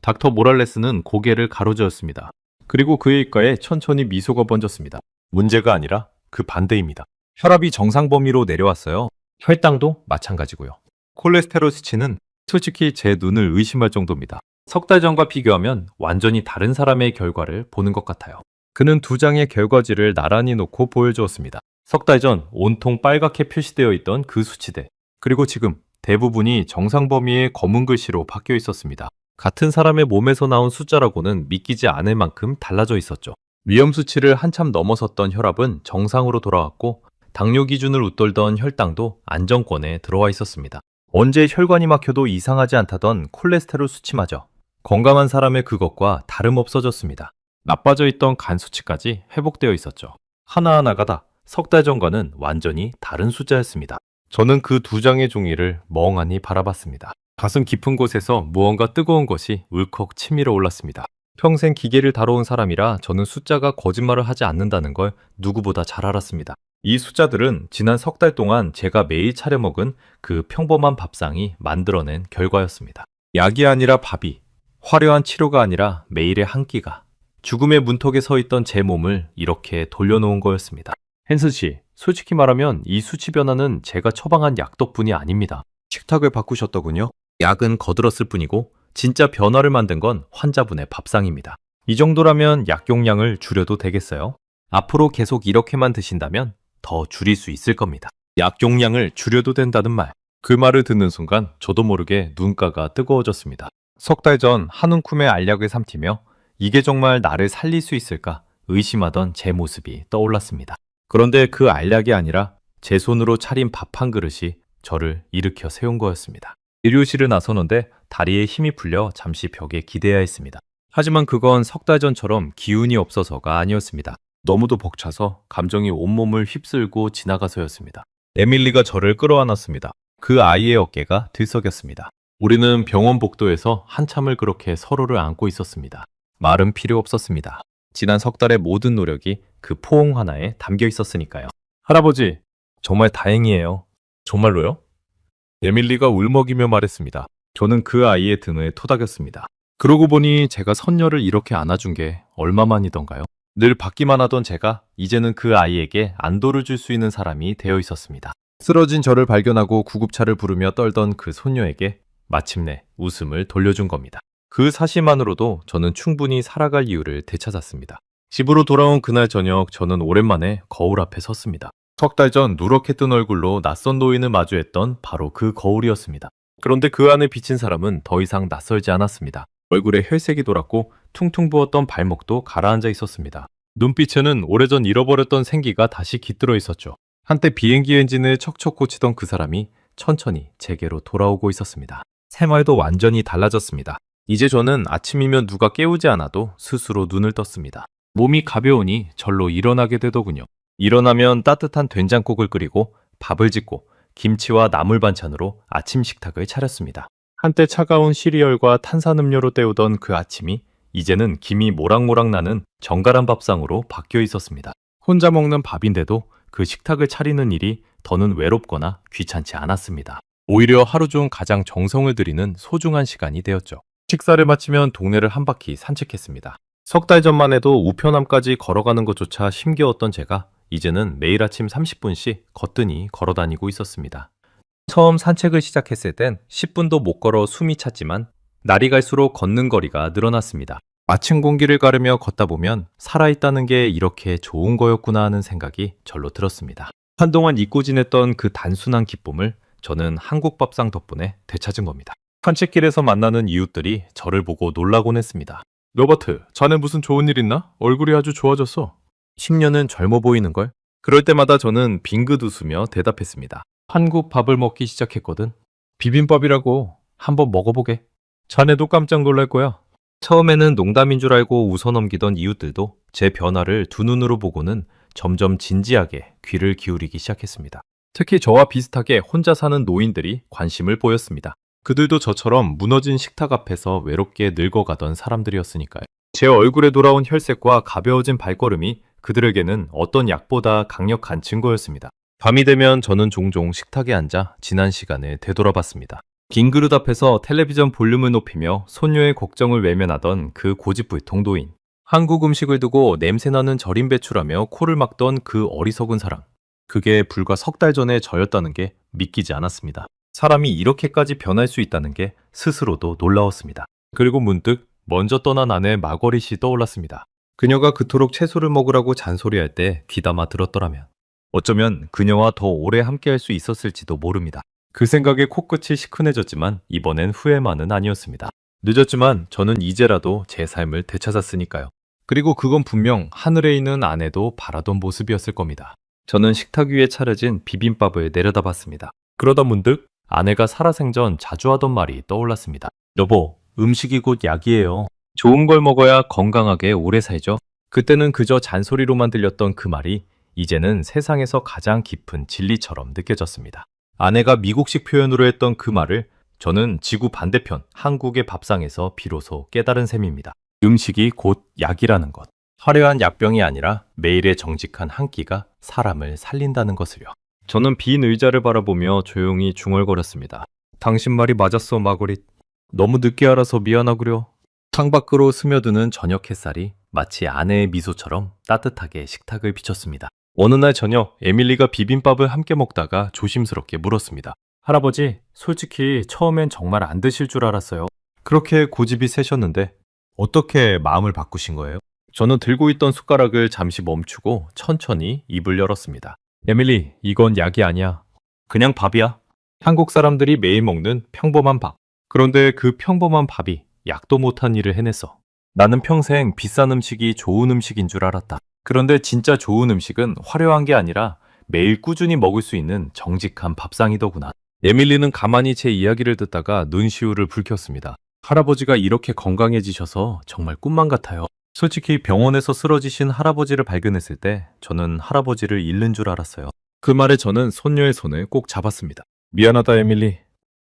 Speaker 1: 닥터 모랄레스는 고개를 가로저었습니다. 그리고 그의 입가에 천천히 미소가 번졌습니다. 문제가 아니라 그 반대입니다. 혈압이 정상 범위로 내려왔어요. 혈당도 마찬가지고요. 콜레스테롤 수치는 솔직히 제 눈을 의심할 정도입니다. 석 달 전과 비교하면 완전히 다른 사람의 결과를 보는 것 같아요. 그는 두 장의 결과지를 나란히 놓고 보여주었습니다. 석 달 전 온통 빨갛게 표시되어 있던 그 수치들, 그리고 지금 대부분이 정상 범위의 검은 글씨로 바뀌어 있었습니다. 같은 사람의 몸에서 나온 숫자라고는 믿기지 않을 만큼 달라져 있었죠. 위험 수치를 한참 넘어섰던 혈압은 정상으로 돌아왔고 당뇨 기준을 웃돌던 혈당도 안정권에 들어와 있었습니다. 언제 혈관이 막혀도 이상하지 않다던 콜레스테롤 수치마저 건강한 사람의 그것과 다름없어졌습니다. 나빠져 있던 간 수치까지 회복되어 있었죠. 하나하나가 다 석 달 전과는 완전히 다른 숫자였습니다. 저는 그 두 장의 종이를 멍하니 바라봤습니다. 가슴 깊은 곳에서 무언가 뜨거운 것이 울컥 치밀어 올랐습니다. 평생 기계를 다뤄온 사람이라 저는 숫자가 거짓말을 하지 않는다는 걸 누구보다 잘 알았습니다. 이 숫자들은 지난 석 달 동안 제가 매일 차려 먹은 그 평범한 밥상이 만들어낸 결과였습니다. 약이 아니라 밥이, 화려한 치료가 아니라 매일의 한 끼가 죽음의 문턱에 서 있던 제 몸을 이렇게 돌려놓은 거였습니다. 헨슨 씨, 솔직히 말하면 이 수치 변화는 제가 처방한 약 덕분이 아닙니다. 식탁을 바꾸셨더군요. 약은 거들었을 뿐이고 진짜 변화를 만든 건 환자분의 밥상입니다. 이 정도라면 약 용량을 줄여도 되겠어요? 앞으로 계속 이렇게만 드신다면 더 줄일 수 있을 겁니다. 약용량을 줄여도 된다는 말. 그 말을 듣는 순간 저도 모르게 눈가가 뜨거워졌습니다. 석 달 전 한 움큼의 알약을 삼키며 이게 정말 나를 살릴 수 있을까 의심하던 제 모습이 떠올랐습니다. 그런데 그 알약이 아니라 제 손으로 차린 밥 한 그릇이 저를 일으켜 세운 거였습니다. 의료실을 나서는데 다리에 힘이 풀려 잠시 벽에 기대야 했습니다. 하지만 그건 석 달 전처럼 기운이 없어서가 아니었습니다. 너무도 벅차서 감정이 온몸을 휩쓸고 지나가서였습니다. 에밀리가 저를 끌어안았습니다. 그 아이의 어깨가 들썩였습니다. 우리는 병원 복도에서 한참을 그렇게 서로를 안고 있었습니다. 말은 필요 없었습니다. 지난 석 달의 모든 노력이 그 포옹 하나에 담겨 있었으니까요. 할아버지, 정말 다행이에요. 정말로요? 에밀리가 울먹이며 말했습니다. 저는 그 아이의 등을 토닥였습니다. 그러고 보니 제가 선녀를 이렇게 안아준 게 얼마만이던가요? 늘 받기만 하던 제가 이제는 그 아이에게 안도를 줄 수 있는 사람이 되어 있었습니다. 쓰러진 저를 발견하고 구급차를 부르며 떨던 그 손녀에게 마침내 웃음을 돌려준 겁니다. 그 사실만으로도 저는 충분히 살아갈 이유를 되찾았습니다. 집으로 돌아온 그날 저녁 저는 오랜만에 거울 앞에 섰습니다. 석 달 전 누렇게 뜬 얼굴로 낯선 노인을 마주했던 바로 그 거울이었습니다. 그런데 그 안에 비친 사람은 더 이상 낯설지 않았습니다. 얼굴에 혈색이 돌았고 퉁퉁 부었던 발목도 가라앉아 있었습니다. 눈빛에는 오래전 잃어버렸던 생기가 다시 깃들어 있었죠. 한때 비행기 엔진을 척척 고치던 그 사람이 천천히 제게로 돌아오고 있었습니다. 생활도 완전히 달라졌습니다. 이제 저는 아침이면 누가 깨우지 않아도 스스로 눈을 떴습니다. 몸이 가벼우니 절로 일어나게 되더군요. 일어나면 따뜻한 된장국을 끓이고 밥을 짓고 김치와 나물 반찬으로 아침 식탁을 차렸습니다. 한때 차가운 시리얼과 탄산음료로 때우던 그 아침이 이제는 김이 모락모락 나는 정갈한 밥상으로 바뀌어 있었습니다. 혼자 먹는 밥인데도 그 식탁을 차리는 일이 더는 외롭거나 귀찮지 않았습니다. 오히려 하루 중 가장 정성을 들이는 소중한 시간이 되었죠. 식사를 마치면 동네를 한 바퀴 산책했습니다. 석 달 전만 해도 우편함까지 걸어가는 것조차 힘겨웠던 제가 이제는 매일 아침 30분씩 거뜬히 걸어다니고 있었습니다. 처음 산책을 시작했을 땐 10분도 못 걸어 숨이 찼지만 날이 갈수록 걷는 거리가 늘어났습니다. 아침 공기를 가르며 걷다 보면 살아있다는 게 이렇게 좋은 거였구나 하는 생각이 절로 들었습니다. 한동안 잊고 지냈던 그 단순한 기쁨을 저는 한국 밥상 덕분에 되찾은 겁니다. 산책길에서 만나는 이웃들이 저를 보고 놀라곤 했습니다. 로버트, 자네 무슨 좋은 일 있나? 얼굴이 아주 좋아졌어. 10년은 젊어 보이는걸? 그럴 때마다 저는 빙긋 웃으며 대답했습니다. 한국 밥을 먹기 시작했거든. 비빔밥이라고. 한번 먹어보게. 자네도 깜짝 놀랄 거야. 처음에는 농담인 줄 알고 웃어넘기던 이웃들도 제 변화를 두 눈으로 보고는 점점 진지하게 귀를 기울이기 시작했습니다. 특히 저와 비슷하게 혼자 사는 노인들이 관심을 보였습니다. 그들도 저처럼 무너진 식탁 앞에서 외롭게 늙어가던 사람들이었으니까요. 제 얼굴에 돌아온 혈색과 가벼워진 발걸음이 그들에게는 어떤 약보다 강력한 증거였습니다. 밤이 되면 저는 종종 식탁에 앉아 지난 시간을 되돌아봤습니다. 긴 그릇 앞에서 텔레비전 볼륨을 높이며 손녀의 걱정을 외면하던 그 고집불통 노인. 한국 음식을 두고 냄새나는 절임 배추라며 코를 막던 그 어리석은 사람. 그게 불과 석 달 전에 저였다는 게 믿기지 않았습니다. 사람이 이렇게까지 변할 수 있다는 게 스스로도 놀라웠습니다. 그리고 문득 먼저 떠난 아내 마거릿이 떠올랐습니다. 그녀가 그토록 채소를 먹으라고 잔소리할 때 귀담아 들었더라면 어쩌면 그녀와 더 오래 함께할 수 있었을지도 모릅니다. 그 생각에 코끝이 시큰해졌지만 이번엔 후회만은 아니었습니다. 늦었지만 저는 이제라도 제 삶을 되찾았으니까요. 그리고 그건 분명 하늘에 있는 아내도 바라던 모습이었을 겁니다. 저는 식탁 위에 차려진 비빔밥을 내려다봤습니다. 그러다 문득 아내가 살아생전 자주 하던 말이 떠올랐습니다. 여보, 음식이 곧 약이에요. 좋은 걸 먹어야 건강하게 오래 살죠. 그때는 그저 잔소리로만 들렸던 그 말이 이제는 세상에서 가장 깊은 진리처럼 느껴졌습니다. 아내가 미국식 표현으로 했던 그 말을 저는 지구 반대편 한국의 밥상에서 비로소 깨달은 셈입니다. 음식이 곧 약이라는 것. 화려한 약병이 아니라 매일의 정직한 한 끼가 사람을 살린다는 것을요. 저는 빈 의자를 바라보며 조용히 중얼거렸습니다. 당신 말이 맞았어, 마거릿. 너무 늦게 알아서 미안하구려. 창밖으로 스며드는 저녁 햇살이 마치 아내의 미소처럼 따뜻하게 식탁을 비췄습니다. 어느 날 저녁 에밀리가 비빔밥을 함께 먹다가 조심스럽게 물었습니다. 할아버지, 솔직히 처음엔 정말 안 드실 줄 알았어요. 그렇게 고집이 세셨는데 어떻게 마음을 바꾸신 거예요? 저는 들고 있던 숟가락을 잠시 멈추고 천천히 입을 열었습니다. 에밀리, 이건 약이 아니야. 그냥 밥이야. 한국 사람들이 매일 먹는 평범한 밥. 그런데 그 평범한 밥이 약도 못한 일을 해냈어. 나는 평생 비싼 음식이 좋은 음식인 줄 알았다. 그런데 진짜 좋은 음식은 화려한 게 아니라 매일 꾸준히 먹을 수 있는 정직한 밥상이더구나. 에밀리는 가만히 제 이야기를 듣다가 눈시울을 붉혔습니다. 할아버지가 이렇게 건강해지셔서 정말 꿈만 같아요. 솔직히 병원에서 쓰러지신 할아버지를 발견했을 때 저는 할아버지를 잃는 줄 알았어요. 그 말에 저는 손녀의 손을 꼭 잡았습니다. 미안하다, 에밀리.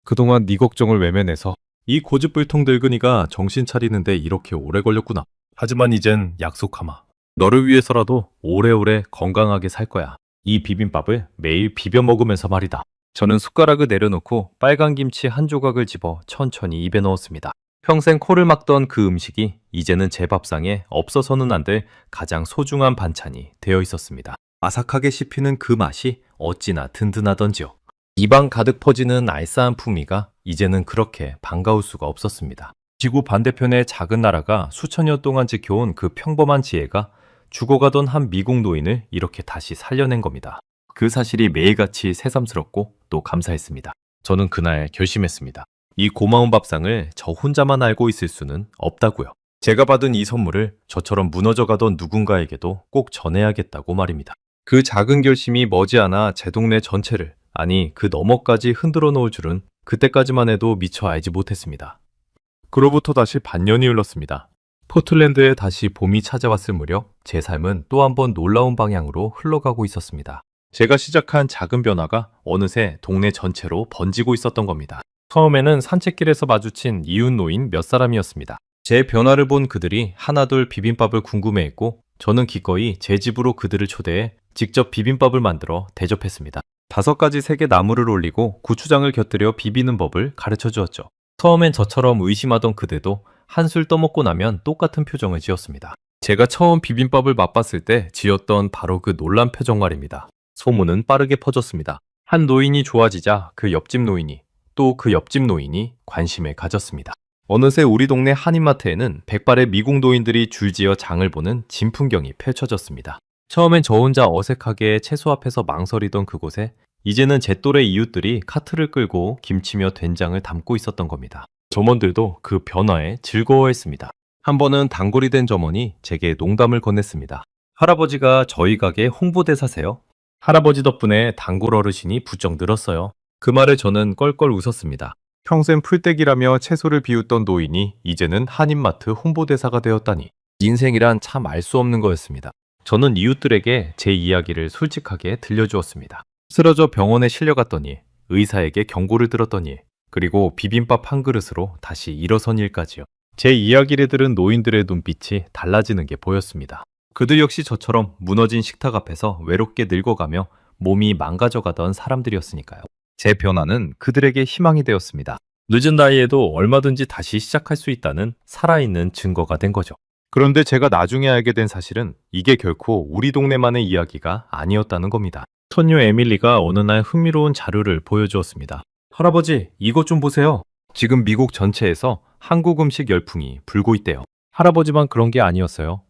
Speaker 1: 그동안 네 걱정을 외면해서 이 고집불통 늙은이가 정신 차리는데 이렇게 오래 걸렸구나. 하지만 이젠 약속하마. 너를 위해서라도 오래오래 건강하게 살 거야. 이 비빔밥을 매일 비벼 먹으면서 말이다. 저는 숟가락을 내려놓고 빨간 김치 한 조각을 집어 천천히 입에 넣었습니다. 평생 코를 막던 그 음식이 이제는 제 밥상에 없어서는 안 될 가장 소중한 반찬이 되어 있었습니다. 아삭하게 씹히는 그 맛이 어찌나 든든하던지요. 입안 가득 퍼지는 알싸한 풍미가 이제는 그렇게 반가울 수가 없었습니다. 지구 반대편의 작은 나라가 수천 년 동안 지켜온 그 평범한 지혜가 죽어가던 한 미국 노인을 이렇게 다시 살려낸 겁니다. 그 사실이 매일같이 새삼스럽고 또 감사했습니다. 저는 그날 결심했습니다. 이 고마운 밥상을 저 혼자만 알고 있을 수는 없다고요. 제가 받은 이 선물을 저처럼 무너져가던 누군가에게도 꼭 전해야겠다고 말입니다. 그 작은 결심이 머지않아 제 동네 전체를, 아니 그 너머까지 흔들어 놓을 줄은 그때까지만 해도 미처 알지 못했습니다. 그로부터 다시 반년이 흘렀습니다. 포틀랜드에 다시 봄이 찾아왔을 무렵 제 삶은 또 한 번 놀라운 방향으로 흘러가고 있었습니다. 제가 시작한 작은 변화가 어느새 동네 전체로 번지고 있었던 겁니다. 처음에는 산책길에서 마주친 이웃 노인 몇 사람이었습니다. 제 변화를 본 그들이 하나둘 비빔밥을 궁금해했고 저는 기꺼이 제 집으로 그들을 초대해 직접 비빔밥을 만들어 대접했습니다. 5가지 색의 나물을 올리고 고추장을 곁들여 비비는 법을 가르쳐 주었죠. 처음엔 저처럼 의심하던 그들도 한술 떠먹고 나면 똑같은 표정을 지었습니다. 제가 처음 비빔밥을 맛봤을 때 지었던 바로 그 놀란 표정 말입니다. 소문은 빠르게 퍼졌습니다. 한 노인이 좋아지자 그 옆집 노인이, 또 그 옆집 노인이 관심을 가졌습니다. 어느새 우리 동네 한인마트에는 백발의 미국 노인들이 줄지어 장을 보는 진풍경이 펼쳐졌습니다. 처음엔 저 혼자 어색하게 채소 앞에서 망설이던 그곳에 이제는 제 또래 이웃들이 카트를 끌고 김치며 된장을 담고 있었던 겁니다. 점원들도 그 변화에 즐거워했습니다. 한 번은 단골이 된 점원이 제게 농담을 건넸습니다. 할아버지가 저희 가게 홍보대사세요. 할아버지 덕분에 단골 어르신이 부쩍 늘었어요. 그 말에 저는 껄껄 웃었습니다. 평생 풀떼기라며 채소를 비웃던 노인이 이제는 한인마트 홍보대사가 되었다니. 인생이란 참 알 수 없는 거였습니다. 저는 이웃들에게 제 이야기를 솔직하게 들려주었습니다. 쓰러져 병원에 실려갔더니, 의사에게 경고를 들었더니, 그리고 비빔밥 한 그릇으로 다시 일어선 일까지요. 제 이야기를 들은 노인들의 눈빛이 달라지는 게 보였습니다. 그들 역시 저처럼 무너진 식탁 앞에서 외롭게 늙어가며 몸이 망가져가던 사람들이었으니까요. 제 변화는 그들에게 희망이 되었습니다. 늦은 나이에도 얼마든지 다시 시작할 수 있다는 살아있는 증거가 된 거죠. 그런데 제가 나중에 알게 된 사실은 이게 결코 우리 동네만의 이야기가 아니었다는 겁니다. 손녀 에밀리가 어느 날 흥미로운 자료를 보여주었습니다. 할아버지, 이것 좀 보세요. 지금 미국 전체에서 한국 음식 열풍이 불고 있대요. 할아버지만 그런 게 아니었어요.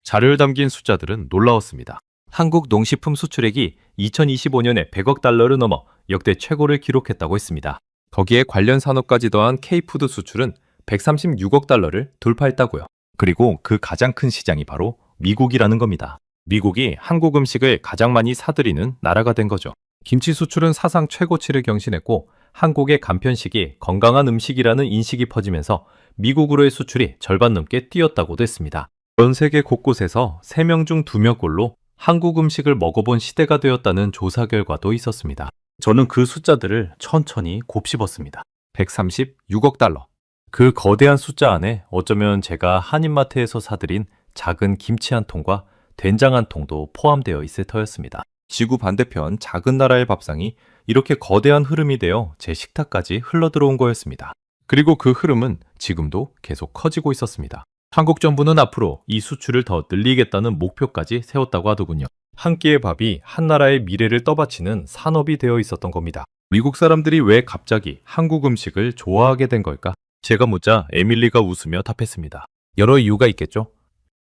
Speaker 1: 자료에 담긴 숫자들은 놀라웠습니다. 한국 농식품 수출액이 2025년에 100억 달러를 넘어 역대 최고를 기록했다고 했습니다. 거기에 관련 산업까지 더한 K푸드 수출은 136억 달러를 돌파했다고요. 그리고 그 가장 큰 시장이 바로 미국이라는 겁니다. 미국이 한국 음식을 가장 많이 사들이는 나라가 된 거죠. 김치 수출은 사상 최고치를 경신했고 한국의 간편식이 건강한 음식이라는 인식이 퍼지면서 미국으로의 수출이 절반 넘게 뛰었다고도 했습니다. 전 세계 곳곳에서 3명 중 2명꼴로 한국 음식을 먹어본 시대가 되었다는 조사 결과도 있었습니다. 저는 그 숫자들을 천천히 곱씹었습니다. 136억 달러. 그 거대한 숫자 안에 어쩌면 제가 한인마트에서 사들인 작은 김치 한 통과 된장 한 통도 포함되어 있을 터였습니다. 지구 반대편 작은 나라의 밥상이 이렇게 거대한 흐름이 되어 제 식탁까지 흘러들어온 거였습니다. 그리고 그 흐름은 지금도 계속 커지고 있었습니다. 한국 정부는 앞으로 이 수출을 더 늘리겠다는 목표까지 세웠다고 하더군요. 한 끼의 밥이 한 나라의 미래를 떠받치는 산업이 되어 있었던 겁니다. 미국 사람들이 왜 갑자기 한국 음식을 좋아하게 된 걸까? 제가 묻자 에밀리가 웃으며 답했습니다. 여러 이유가 있겠죠?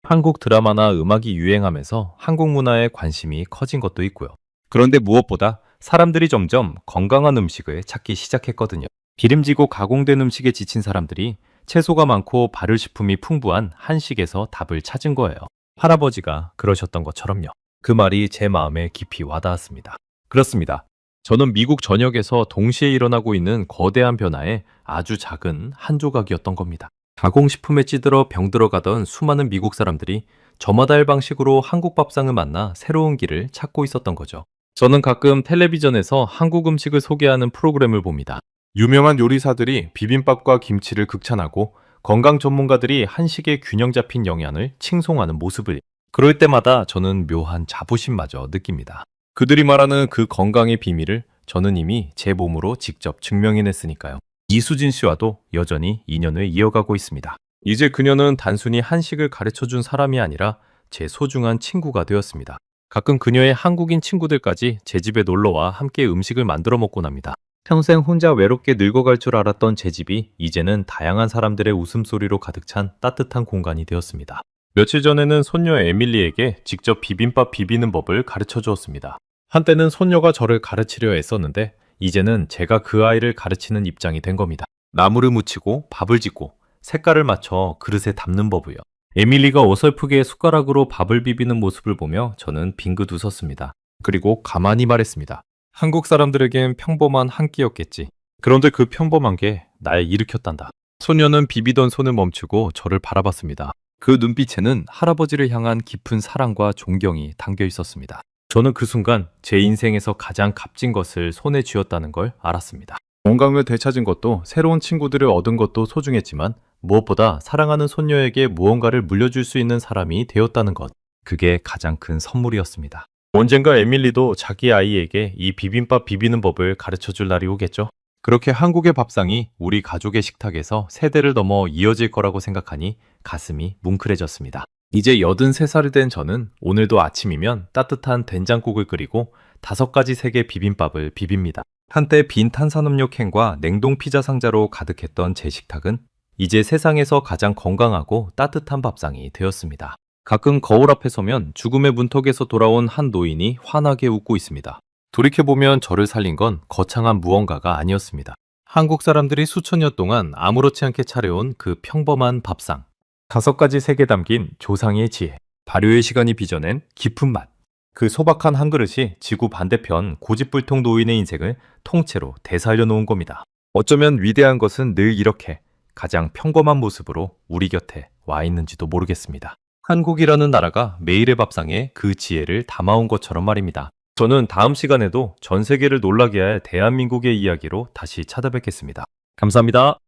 Speaker 1: 한국 드라마나 음악이 유행하면서 한국 문화에 관심이 커진 것도 있고요. 그런데 무엇보다 사람들이 점점 건강한 음식을 찾기 시작했거든요. 기름지고 가공된 음식에 지친 사람들이 채소가 많고 발효식품이 풍부한 한식에서 답을 찾은 거예요. 할아버지가 그러셨던 것처럼요. 그 말이 제 마음에 깊이 와닿았습니다. 그렇습니다. 저는 미국 전역에서 동시에 일어나고 있는 거대한 변화의 아주 작은 한 조각이었던 겁니다. 가공식품에 찌들어 병들어가던 수많은 미국 사람들이 저마다 할 방식으로 한국 밥상을 만나 새로운 길을 찾고 있었던 거죠. 저는 가끔 텔레비전에서 한국 음식을 소개하는 프로그램을 봅니다. 유명한 요리사들이 비빔밥과 김치를 극찬하고 건강 전문가들이 한식의 균형 잡힌 영양을 칭송하는 모습을 그럴 때마다 저는 묘한 자부심마저 느낍니다. 그들이 말하는 그 건강의 비밀을 저는 이미 제 몸으로 직접 증명해냈으니까요. 이수진 씨와도 여전히 인연을 이어가고 있습니다. 이제 그녀는 단순히 한식을 가르쳐준 사람이 아니라 제 소중한 친구가 되었습니다. 가끔 그녀의 한국인 친구들까지 제 집에 놀러와 함께 음식을 만들어 먹곤 합니다. 평생 혼자 외롭게 늙어갈 줄 알았던 제 집이 이제는 다양한 사람들의 웃음소리로 가득 찬 따뜻한 공간이 되었습니다. 며칠 전에는 손녀 에밀리에게 직접 비빔밥 비비는 법을 가르쳐 주었습니다. 한때는 손녀가 저를 가르치려 애썼는데 이제는 제가 그 아이를 가르치는 입장이 된 겁니다. 나물을 무치고 밥을 짓고 색깔을 맞춰 그릇에 담는 법을요. 에밀리가 어설프게 숟가락으로 밥을 비비는 모습을 보며 저는 빙긋 웃었습니다. 그리고 가만히 말했습니다. 한국 사람들에겐 평범한 한 끼였겠지. 그런데 그 평범한 게 날 일으켰단다. 소녀는 비비던 손을 멈추고 저를 바라봤습니다. 그 눈빛에는 할아버지를 향한 깊은 사랑과 존경이 담겨 있었습니다. 저는 그 순간 제 인생에서 가장 값진 것을 손에 쥐었다는 걸 알았습니다. 건강을 되찾은 것도 새로운 친구들을 얻은 것도 소중했지만 무엇보다 사랑하는 손녀에게 무언가를 물려줄 수 있는 사람이 되었다는 것. 그게 가장 큰 선물이었습니다. 언젠가 에밀리도 자기 아이에게 이 비빔밥 비비는 법을 가르쳐줄 날이 오겠죠? 그렇게 한국의 밥상이 우리 가족의 식탁에서 세대를 넘어 이어질 거라고 생각하니 가슴이 뭉클해졌습니다. 이제 83살이 된 저는 오늘도 아침이면 따뜻한 된장국을 끓이고 5가지 색의 비빔밥을 비빕니다. 한때 빈 탄산음료 캔과 냉동 피자 상자로 가득했던 제 식탁은 이제 세상에서 가장 건강하고 따뜻한 밥상이 되었습니다. 가끔 거울 앞에 서면 죽음의 문턱에서 돌아온 한 노인이 환하게 웃고 있습니다. 돌이켜보면 저를 살린 건 거창한 무언가가 아니었습니다. 한국 사람들이 수천 년 동안 아무렇지 않게 차려온 그 평범한 밥상. 5가지 색에 담긴 조상의 지혜, 발효의 시간이 빚어낸 깊은 맛. 그 소박한 한 그릇이 지구 반대편 고집불통 노인의 인생을 통째로 되살려 놓은 겁니다. 어쩌면 위대한 것은 늘 이렇게 가장 평범한 모습으로 우리 곁에 와 있는지도 모르겠습니다. 한국이라는 나라가 매일의 밥상에 그 지혜를 담아온 것처럼 말입니다. 저는 다음 시간에도 전 세계를 놀라게 할 대한민국의 이야기로 다시 찾아뵙겠습니다. 감사합니다.